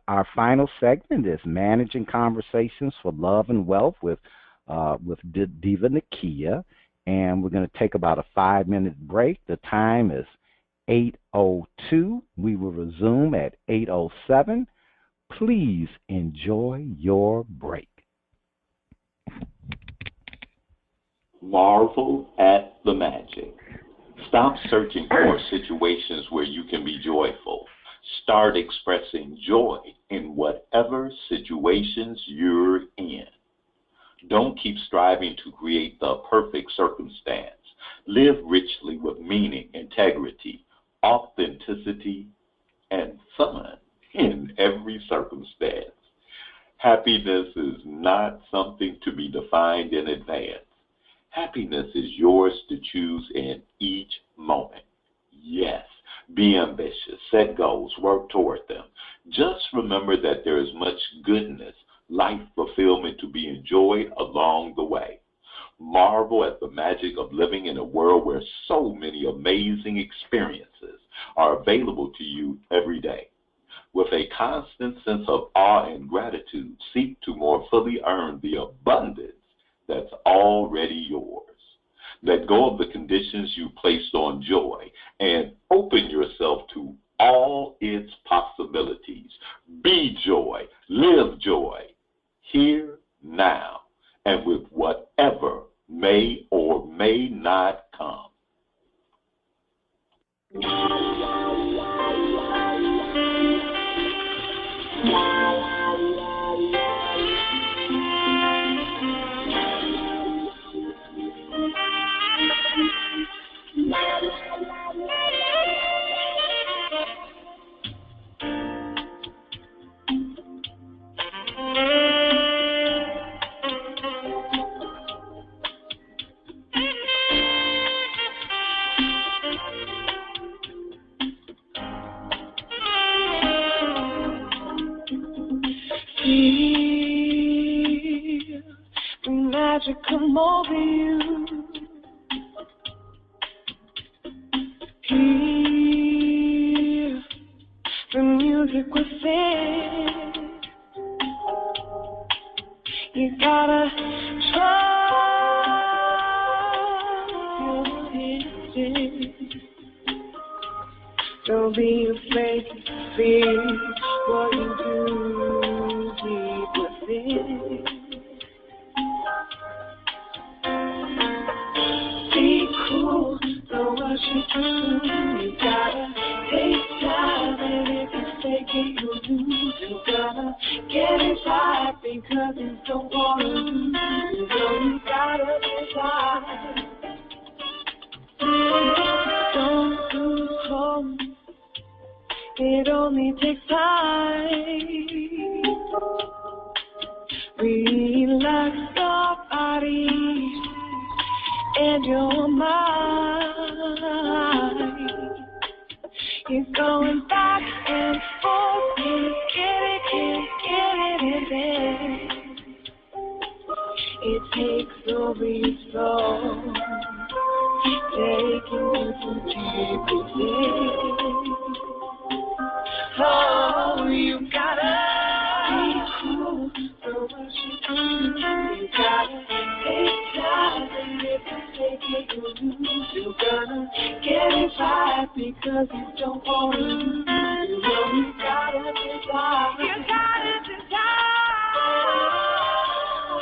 our final segment is Managing Conversations for Love and Wealth with Diva Nakia. And we're going to take about a 5-minute break. The time is 8:02. We will resume at 8:07. Please enjoy your break.
Marvel at the magic. Stop searching for situations where you can be joyful. Start expressing joy in whatever situations you're in. Don't keep striving to create the perfect circumstance. Live richly with meaning, integrity, authenticity, and fun in every circumstance. Happiness is not something to be defined in advance. Happiness is yours to choose in each moment. Yes, be ambitious, set goals, work toward them. Just remember that there is much goodness, life fulfillment to be enjoyed along the way. Marvel at the magic of living in a world where so many amazing experiences are available to you every day. With a constant sense of awe and gratitude, seek to more fully earn the abundance that's already yours. Let go of the conditions you placed on joy and open yourself to all its possibilities. Be joy, live joy, here, now, and with whatever may or may not come.
Feel the magic come over you. Hear the music within. You gotta trust your instinct. Don't be afraid to feel what you do deep within. You gotta take time, and if you take it, you'll lose. You gotta get it right because you don't wanna lose. You know you gotta decide. Don't lose hope. It only takes time. Relax your body and your mind. You're going back and forth. You get it, and then it takes over your soul, taking you from day to day. Oh, you gotta be cool. So what you do, you gotta take time, and if you take it, you lose. You gotta get it right because you don't wanna lose. You know you gotta decide. You gotta decide.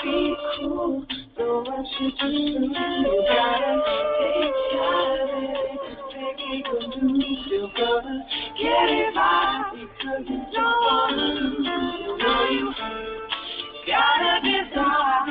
Be cool. So what you do, you gotta take time, and if you take it, you lose. You gotta get it right because you don't wanna lose. You know you gotta decide.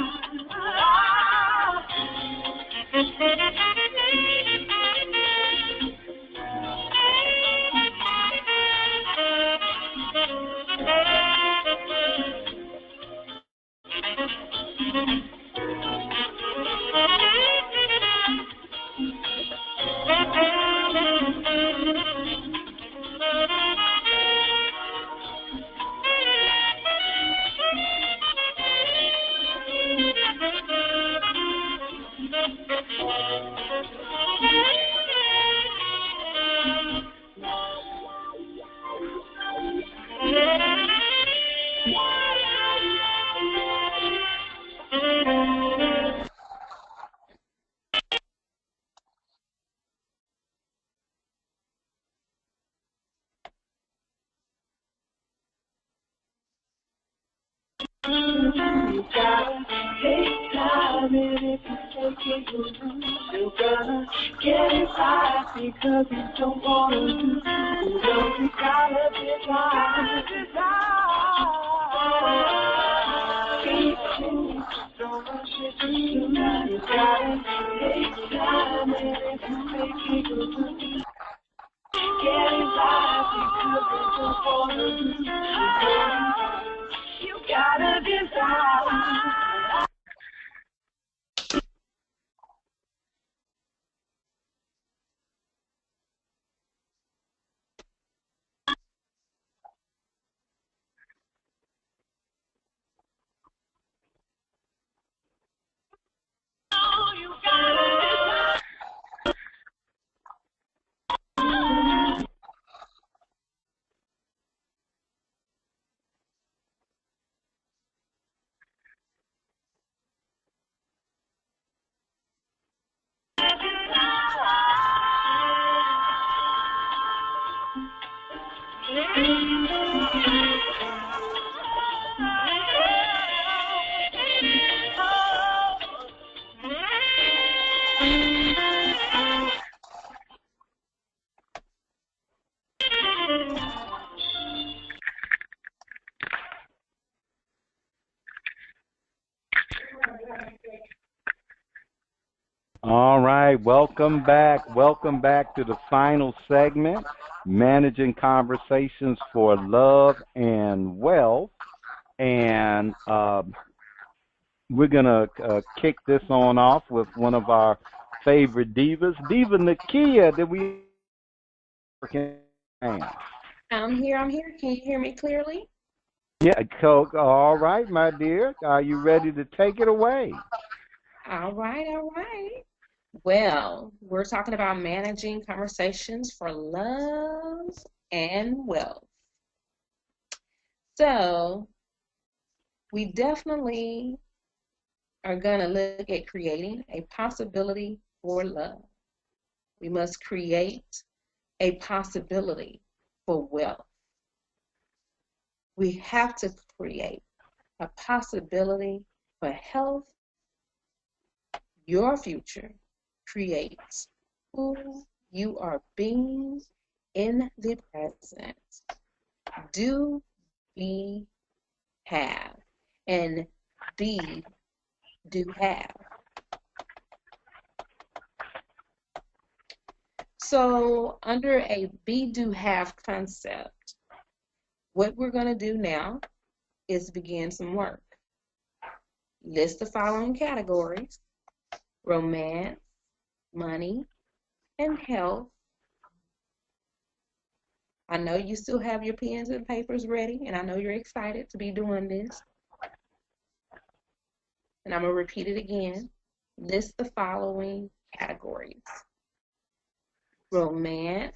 You gotta take time, and if you take it, you lose. You gotta get it right because you don't wanna lose. You know you gotta decide. Be cool, don't rush it too soon. You gotta take time, and if you take it, you lose. Get it right because you don't wanna lose. You gotta decide. You gotta decide.
All right, welcome back. Welcome back to the final segment, Managing Conversations for Love and Wealth. And we're going to kick this on off with one of our favorite divas, Diva Nakia. Did we?
I'm here. Can you hear me clearly?
Yeah, Coke. All right, my dear. Are you ready to take it away?
All right. Well, we're talking about managing conversations for love and wealth. So, we definitely are going to look at creating a possibility for love. We must create a possibility for wealth. We have to create a possibility for health. Your future creates who you are being in the present. Do, be, have, and be, do, have. So under a be, do, have concept, what we're going to do now is begin some work. List the following categories: romance, money, and health. I know you still have your pens and papers ready, and I know you're excited to be doing this. And I'm going to repeat it again. List the following categories: romance,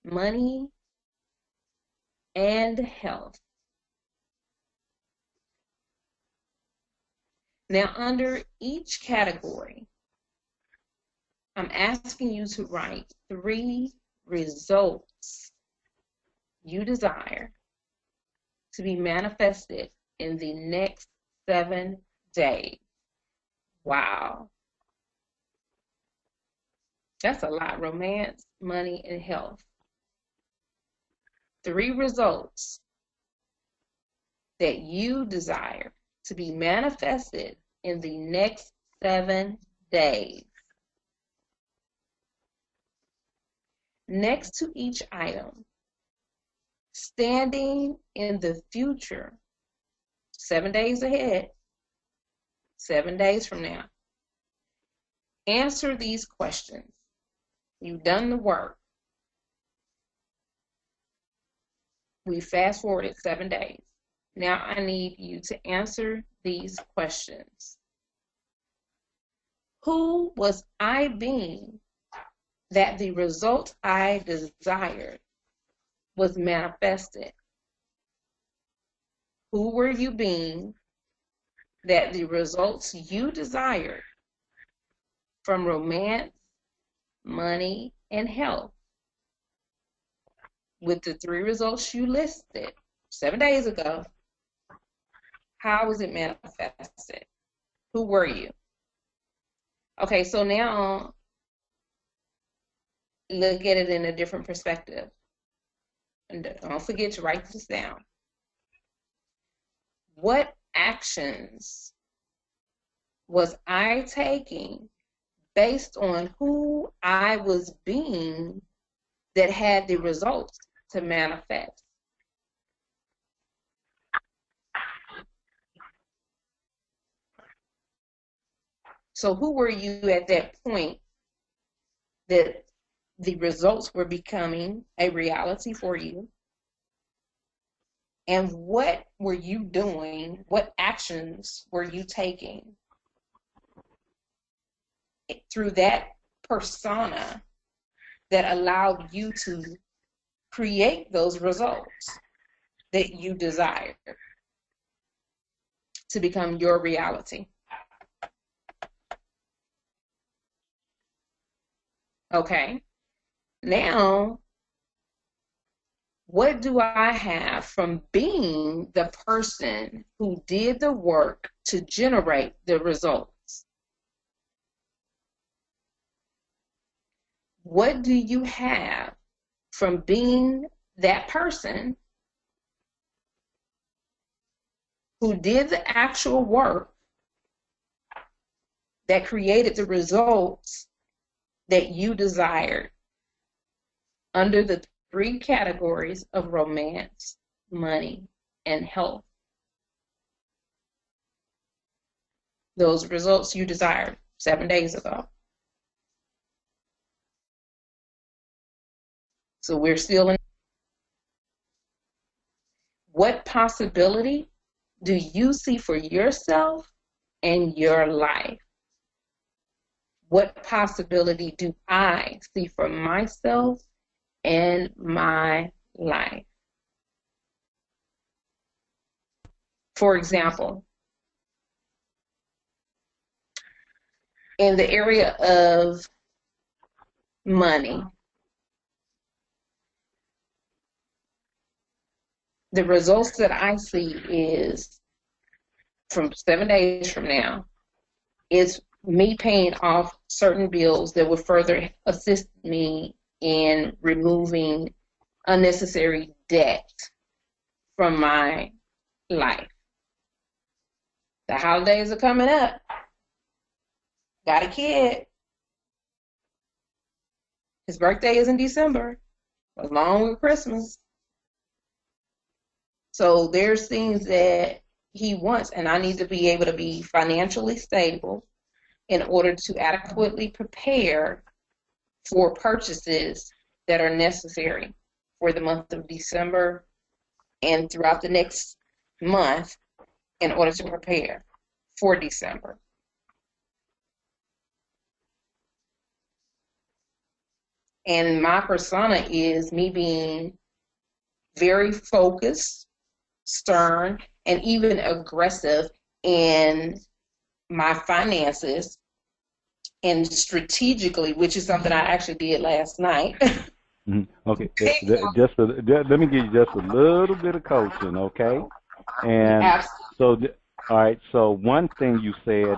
money, and health. Now, under each category, I'm asking you to write 3 results you desire to be manifested in the next 7 days. Wow. That's a lot. Romance, money, and health. 3 results that you desire to be manifested in the next 7 days. Next to each item, standing in the future, 7 days ahead, 7 days from now, answer these questions. You've done the work. We fast forwarded 7 days. Now I need you to answer these questions. Who was I being that the result I desired was manifested? Who were you being that the results you desired from romance, money, and health, with the 3 results you listed 7 days ago, how was it manifested? Who were you? Okay, so now look at it in a different perspective. And don't forget to write this down. What actions was I taking based on who I was being that had the results to manifest? So who were you at that point that the results were becoming a reality for you? And what were you doing? What actions were you taking through that persona that allowed you to create those results that you desired to become your reality? Okay, now what do I have from being the person who did the work to generate the results? What do you have from being that person who did the actual work that created the results that you desired under the 3 categories of romance, money, and health? Those results you desired 7 days ago. So we're still in. What possibility do you see for yourself and your life? What possibility do I see for myself and my life? For example, in the area of money, the results that I see is from 7 days from now is me paying off certain bills that would further assist me in removing unnecessary debt from my life. The holidays are coming up. Got a kid. His birthday is in December, along with Christmas. So there's things that he wants, and I need to be able to be financially stable in order to adequately prepare for purchases that are necessary for the month of December and throughout the next month in order to prepare for December. And my persona is me being very focused, stern, and even aggressive in my finances and strategically, which is something I actually did last night.
Okay, let me give you just a little bit of coaching, okay? And
Absolutely.
so, all right, so one thing you said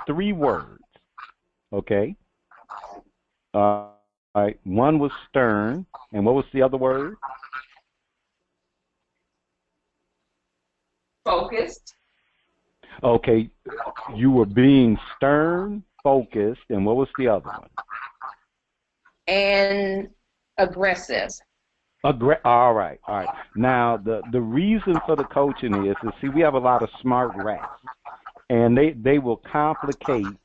3 words, okay? All right, one was stern, and what was the other word?
Focused.
Okay, you were being stern, focused, and what was the other one?
And aggressive.
All right. Now, the reason for the coaching is, see, we have a lot of smart rats, and they will complicate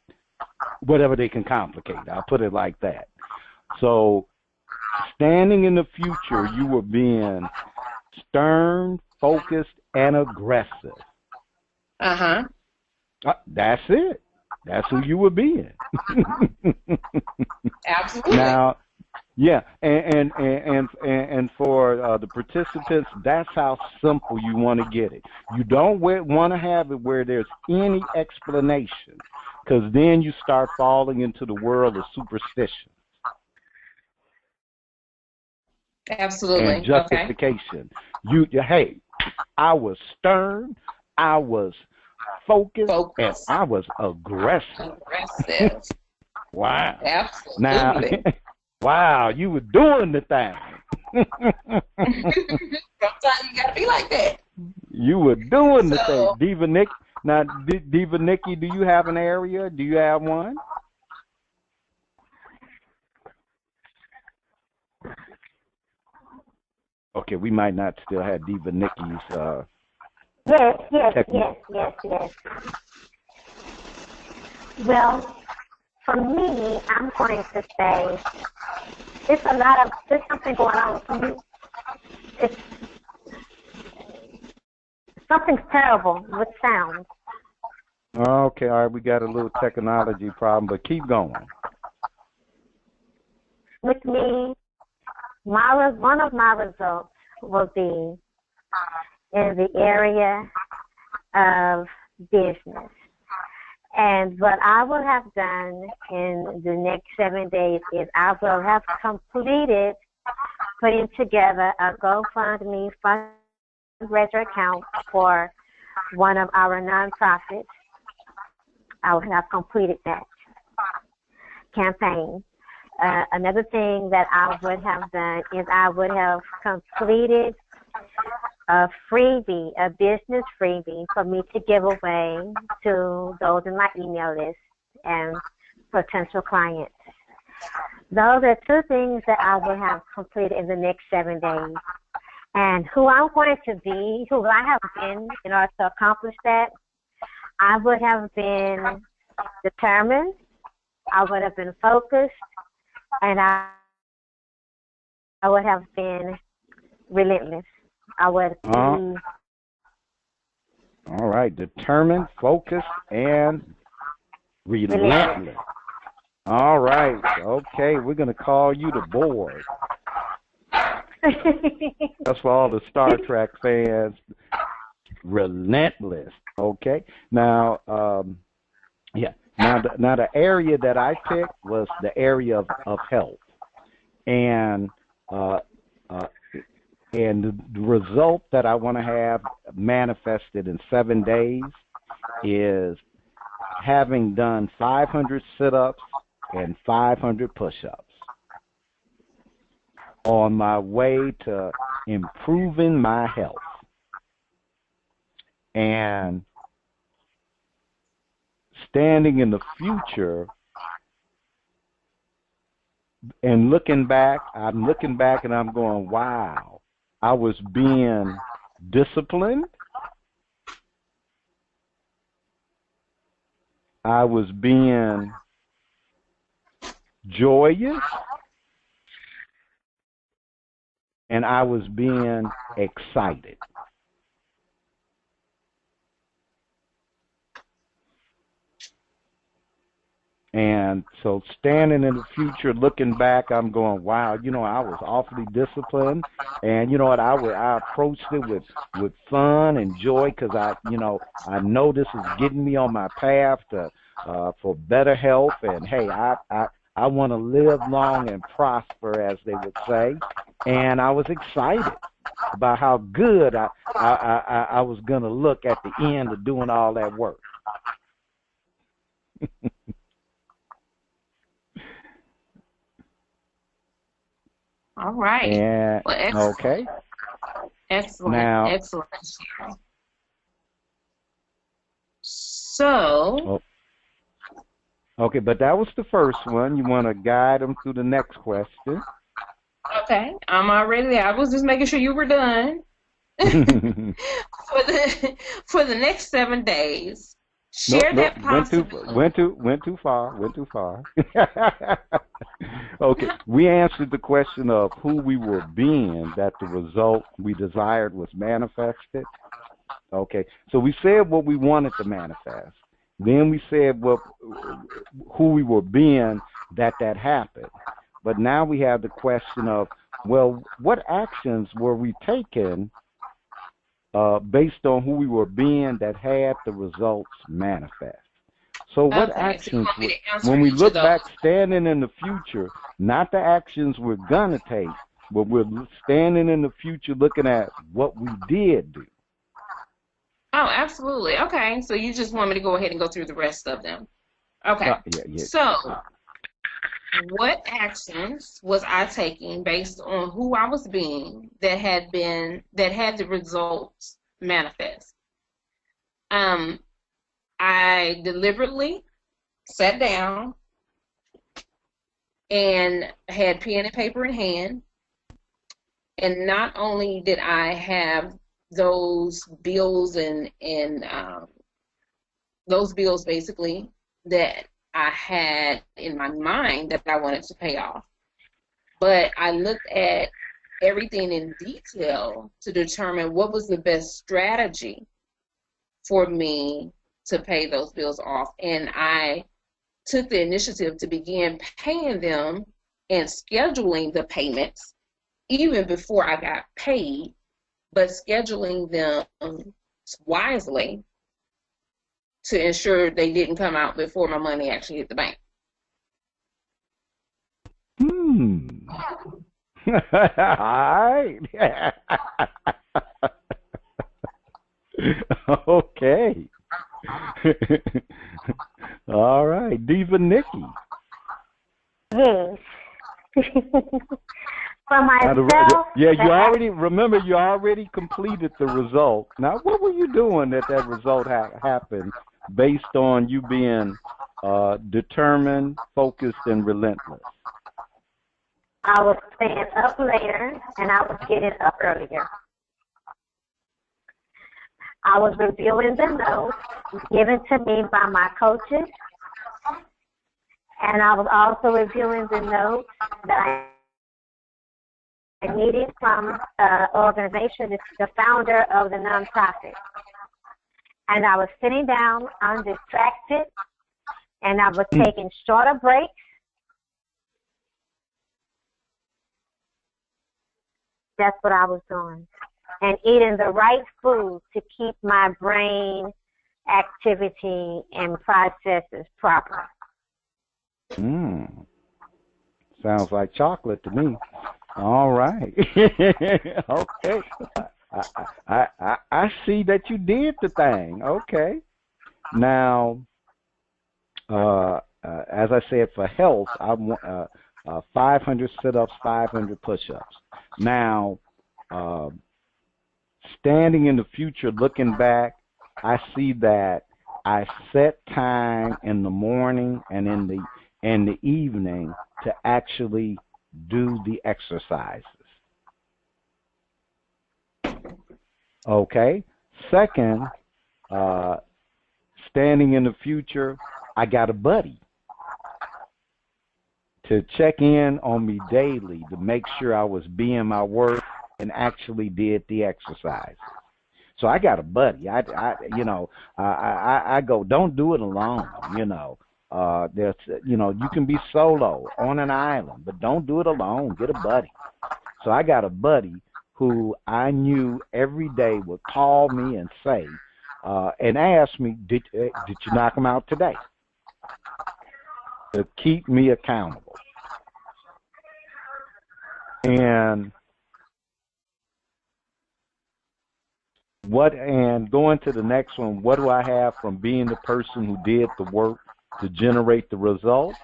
whatever they can complicate. I'll put it like that. So, standing in the future, you were being stern, focused, and aggressive.
Uh-huh.
That's it. That's who you were being.
Absolutely.
Now, yeah, and for the participants, that's how simple you want to get it. You don't want to have it where there's any explanation, because then you start falling into the world of superstition.
Absolutely.
And justification.
Okay.
Hey, I was stern, I was focused, and I was aggressive. Wow.
Absolutely.
Now, wow, you were doing the thing.
Sometimes you gotta be like that.
You were doing the thing. Diva Nick. Now, Diva Nikki, do you have an area? Do you have one? Okay, we might not still have Diva Nikki's
Yes. Well, for me, I'm going to say there's something going on for me. It's something's terrible with sound.
Okay, all right, we got a little technology problem, but keep going.
With me, one of my results will be in the area of business. And what I will have done in the next 7 days is I will have completed putting together a GoFundMe fundraiser account for one of our nonprofits. I will have completed that campaign. Another thing that I would have done is I would have completed a freebie, a business freebie for me to give away to those in my email list and potential clients. Those are 2 things that I will have completed in the next 7 days. And who I'm going to be, who I have been in order to accomplish that, I would have been determined, I would have been focused, and I would have been relentless. I would be...
All right, determined, focused, and relentless. All right, okay, we're going to call you the board. That's for all the Star Trek fans. Relentless, okay? Now, Now the area that I picked was the area of health. And the result that I want to have manifested in 7 days is having done 500 sit-ups and 500 push-ups on my way to improving my health. And standing in the future and looking back, I'm looking back and I'm going, wow, I was being disciplined. I was being joyous. And I was being excited. And so standing in the future, looking back, I'm going, wow, you know, I was awfully disciplined. And you know what, I approached it with fun and joy because I know this is getting me on my path to for better health. And hey, I want to live long and prosper, as they would say. And I was excited about how good I was going to look at the end of doing all that work.
All right.
And,
well, excellent.
Okay.
Excellent.
Now,
Excellent. So.
Okay, but that was the first one. You want to guide them through the next question.
Okay, I'm already there. I was just making sure you were done. for the next 7 days, share that possibility.
Went too far. Okay, we answered the question of who we were being, that the result we desired was manifested. Okay, so we said what we wanted to manifest. Then we said who we were being, that happened. But now we have the question of, well, what actions were we taking based on who we were being that had the results manifest? So what actions, when we look back, standing in the future, not the actions we're going to take, but we're standing in the future looking at what we did do.
Oh, absolutely. Okay, so you just want me to go ahead and go through the rest of them. Okay.
Yeah.
So what actions was I taking based on who I was being that had the results manifest? I deliberately sat down and had pen and paper in hand, and not only did I have those bills and those bills basically that I had in my mind that I wanted to pay off, but I looked at everything in detail to determine what was the best strategy for me to pay those bills off. And I took the initiative to begin paying them and scheduling the payments even before I got paid, but scheduling them wisely to ensure they didn't come out before my money actually hit the bank.
All right. Okay. All right, Diva Nikki.
Yes. For myself.
Yeah, you already completed the result. Now, what were you doing that result happened based on you being determined, focused, and relentless?
I was staying up later, and I was getting up earlier. I was reviewing the notes given to me by my coaches, and I was also reviewing the notes that I needed from the organization, the founder of the nonprofit. And I was sitting down undistracted, and I was taking shorter breaks. That's what I was doing. And eating the right food to keep my brain activity and processes proper.
Sounds like chocolate to me. All right. Okay. I see that you did the thing. Okay. Now, As I said, for health, I want 500 sit-ups, 500 push-ups. Now, standing in the future, looking back, I see that I set time in the morning and in the evening to actually do the exercises. Okay. Second, standing in the future, I got a buddy to check in on me daily to make sure I was being my work and actually did the exercise. So I got a buddy. I go, don't do it alone. There's, you can be solo on an island, but don't do it alone. Get a buddy. So I got a buddy who I knew every day would call me and say, and ask me, did you knock him out today? To keep me accountable. And going to the next one, what do I have from being the person who did the work to generate the results?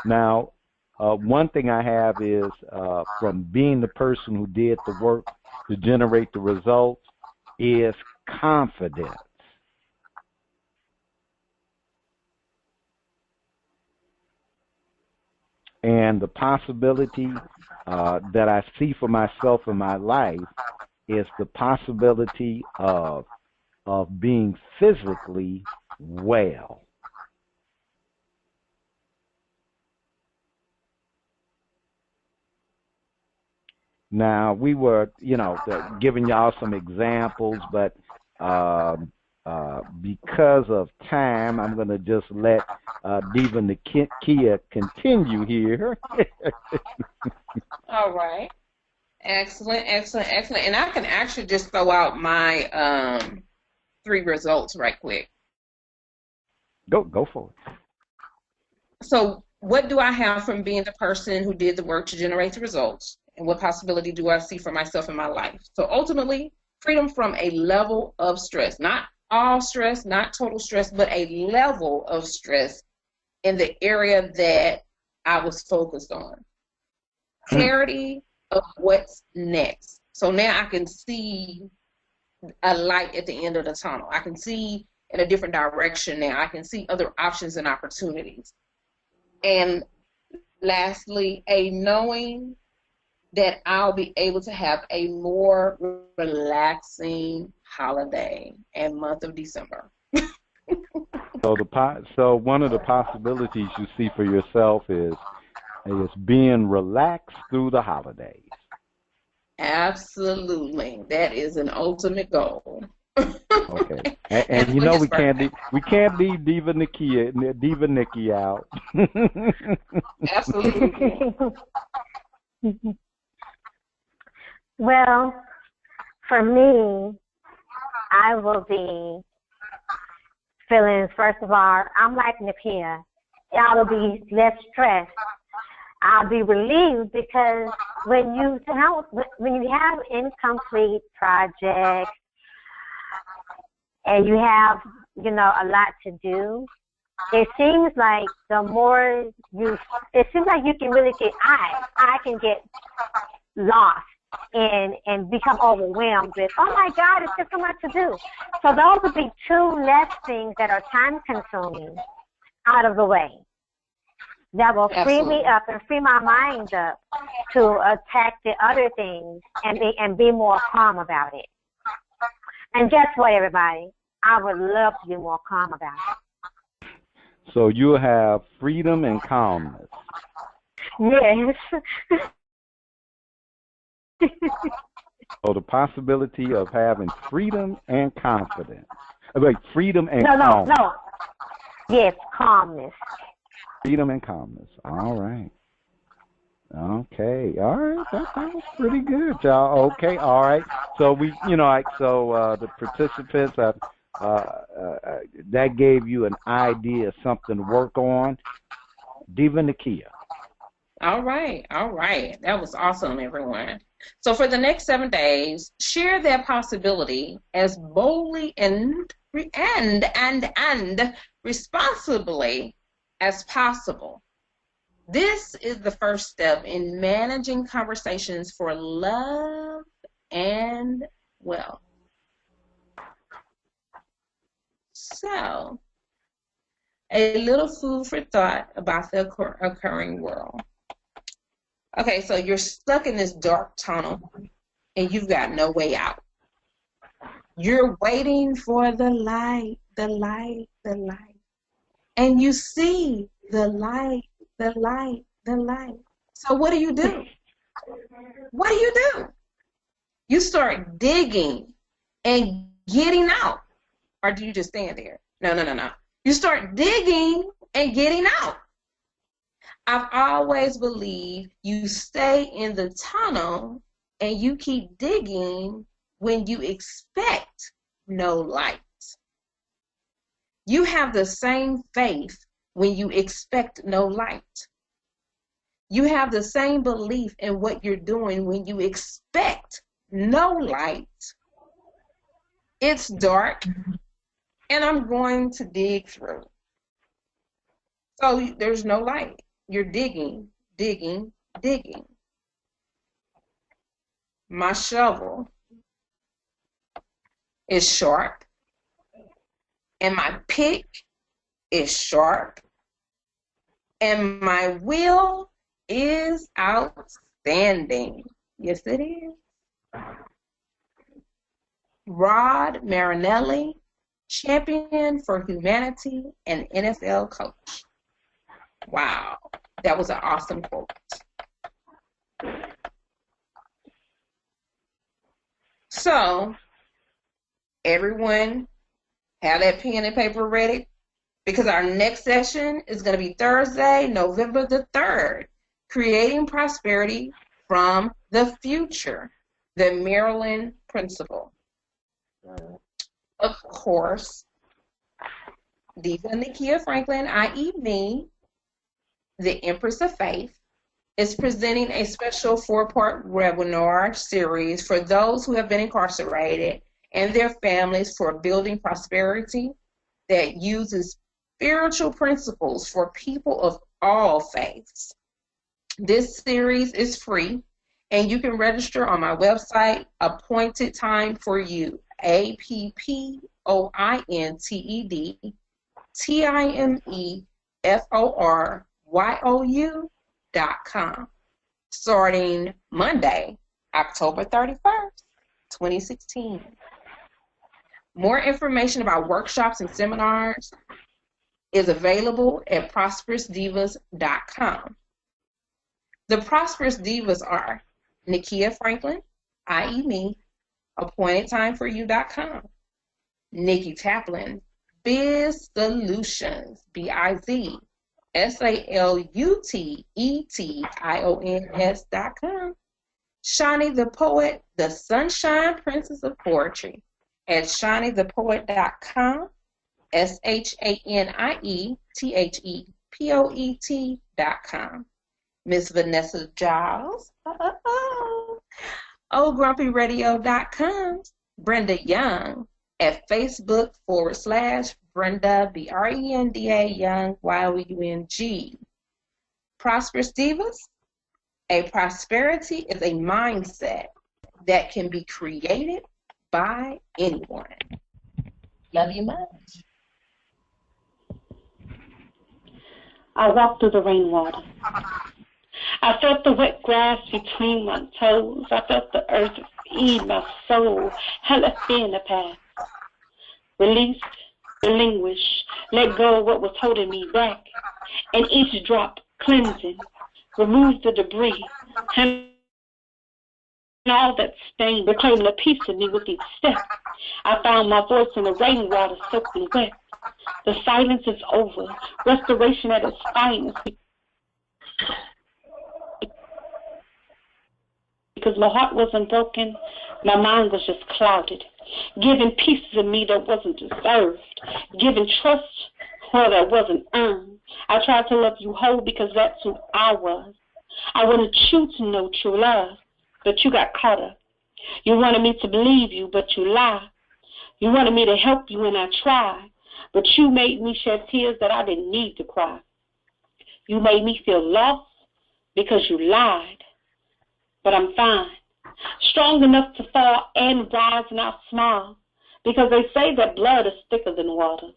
Now, one thing I have is from being the person who did the work to generate the results is confidence. And the possibility that I see for myself in my life is the possibility of being physically well. Now, we were, giving y'all some examples, but because of time, I'm going to just let Diva Nakia continue here.
All right. Excellent. And I can actually just throw out my 3 results right quick.
Go for it.
So what do I have from being the person who did the work to generate the results? And what possibility do I see for myself in my life? So ultimately, freedom from a level of stress, not all stress, not total stress, but a level of stress in the area that I was focused on. Clarity of what's next. So now I can see a light at the end of the tunnel. I can see in a different direction now. I can see other options and opportunities. And lastly, a knowing that I'll be able to have a more relaxing holiday and month of December.
So one of the possibilities you see for yourself is being relaxed through the holidays.
Absolutely, that is an ultimate goal.
Okay, and we can't leave Diva Nikki out.
Absolutely.
Well, for me, I will be feeling, first of all, I'm like Nakia. I will be less stressed. I'll be relieved because when you have incomplete projects and you have, a lot to do, it seems like it seems like you can really I can get lost and become overwhelmed with, oh my God, it's just so much to do. So those would be 2 less things that are time consuming out of the way. That will free me up and free my mind up to attack the other things and be more calm about it. And guess what, everybody? I would love to be more calm about it.
So you have freedom and calmness.
Yes.
So the possibility of having freedom and confidence. Wait, freedom and calmness.
No. Yes, calmness.
Freedom and calmness. All right. Okay. All right. That was pretty good, y'all. Okay. All right. So the participants that gave you an idea of something to work on. Diva Nakia.
All right. That was awesome, everyone. So for the next 7 days, share that possibility as boldly and responsibly as possible. This is the first step in managing conversations for love and wealth. So, a little food for thought about the occurring world. Okay, so you're stuck in this dark tunnel and you've got no way out. You're waiting for the light, the light, the light. And you see the light, the light, the light. So what do? What do? You start digging and getting out. Or do you just stand there? No. You start digging and getting out. I've always believed you stay in the tunnel and you keep digging when you expect no light. You have the same faith when you expect no light. You have the same belief in what you're doing when you expect no light. It's dark, and I'm going to dig through. So there's no light. You're digging, digging, digging. My shovel is sharp, and my pick is sharp, and my wheel is outstanding. Yes, it is. Rod Marinelli, champion for humanity and NFL coach. Wow, that was an awesome quote. So, everyone have that pen and paper ready, because our next session is going to be Thursday, November the 3rd, Creating Prosperity from the Future, the Maryland Principle. Of course, Diva Nakia Franklin, i.e. me, the Empress of Faith, is presenting a special 4-part webinar series for those who have been incarcerated and their families for building prosperity that uses spiritual principles for people of all faiths. This series is free, and you can register on my website, Appointed Time for You, APPOINTEDTIMEFORYOU.com, starting Monday, October 31st, 2016. More information about workshops and seminars is available at ProsperousDivas.com. The Prosperous Divas are Nakia Franklin, i.e. me, AppointedTimeForYou.com. Nikki Taplin, Biz Solutions, BIZSALUTETIONS.com. Shani the Poet, the Sunshine Princess of Poetry, at ShaniThePoet.com, ShaniThePoet.com. Miss Vanessa Giles, OldGrumpyRadio.com. Brenda Young at Facebook.com/Brenda, BRENDA Young, YOUNG. Prosperous Divas, a prosperity is a mindset that can be created by anyone. Love you much.
I walked through the rainwater. I felt the wet grass between my toes. I felt the earth feed my soul. Held a fear in the past. Released, relinquished, let go of what was holding me back. And each drop cleansing, removed the debris. And all that stain, reclaiming a piece of me with each step. I found my voice in the rainwater soaking wet. The silence is over. Restoration at its finest. Because my heart wasn't broken, my mind was just clouded. Giving pieces of me that wasn't deserved. Giving trust where that wasn't earned. I tried to love you whole because that's who I was. I wanted you to know true love, but you got caught up. You wanted me to believe you, but you lied. You wanted me to help you, and I tried, but you made me shed tears that I didn't need to cry. You made me feel lost because you lied. But I'm fine. Strong enough to fall and rise, and I'll smile. Because they say that blood is thicker than water.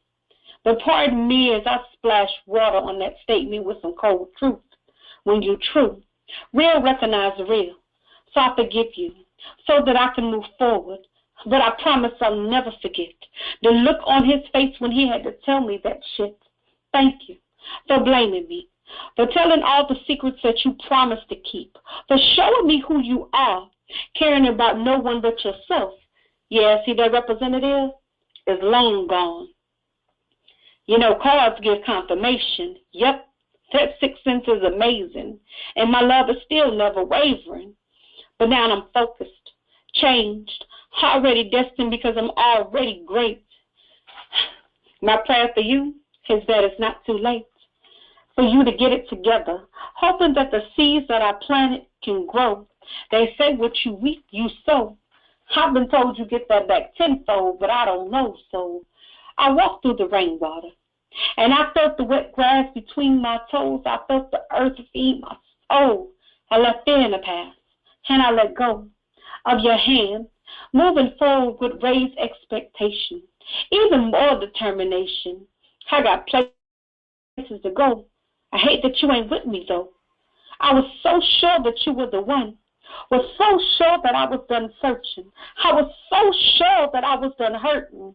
But pardon me as I splash water on that statement with some cold truth. When you're true, real recognize the real. So I forgive you so that I can move forward. But I promise I'll never forget the look on his face when he had to tell me that shit. Thank you for blaming me, for telling all the secrets that you promised to keep, for showing me who you are, caring about no one but yourself. Yeah, see, that representative is long gone. You know, cards give confirmation. Yep, that sixth sense is amazing. And my love is still never wavering. But now I'm focused, changed, already destined because I'm already great. My prayer for you is that it's not too late for you to get it together, hoping that the seeds that I planted can grow. They say what you reap, you sow. I've been told you get that back tenfold, but I don't know, so I walked through the rainwater, and I felt the wet grass between my toes. I felt the earth feed my soul. I let fear in the past, and I let go of your hand, moving forward with raised expectation, even more determination. I got places to go. I hate that you ain't with me, though. I was so sure that you were the one. Was so sure that I was done searching. I was so sure that I was done hurting.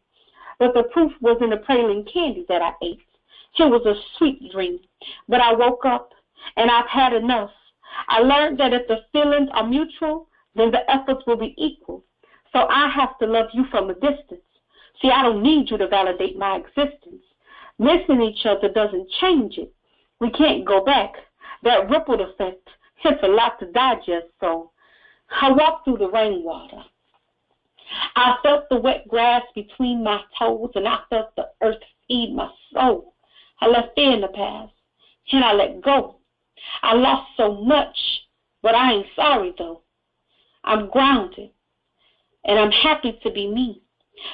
But the proof was in the praline candy that I ate. It was a sweet dream. But I woke up, and I've had enough. I learned that if the feelings are mutual, then the efforts will be equal. So I have to love you from a distance. See, I don't need you to validate my existence. Missing each other doesn't change it. We can't go back. That ripple effect, it's a lot to digest, so I walked through the rainwater. I felt the wet grass between my toes, and I felt the earth feed my soul. I left fear in the past, and I let go. I lost so much, but I ain't sorry, though. I'm grounded, and I'm happy to be me.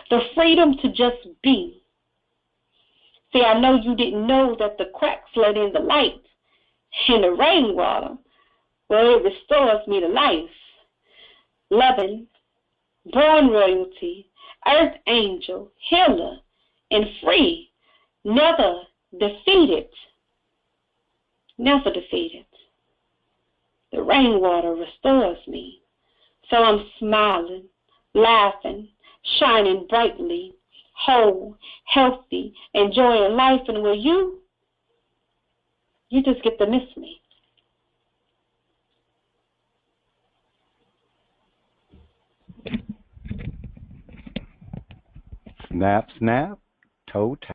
The freedom to just be. See, I know you didn't know that the cracks let in the light. And the rainwater, well, it restores me to life. Loving, born royalty, earth angel, healer, and free. Never defeated. Never defeated. The rainwater restores me. So I'm smiling, laughing, shining brightly, whole, healthy, enjoying life. And with you just get to miss me.
Snap, snap, toe tap.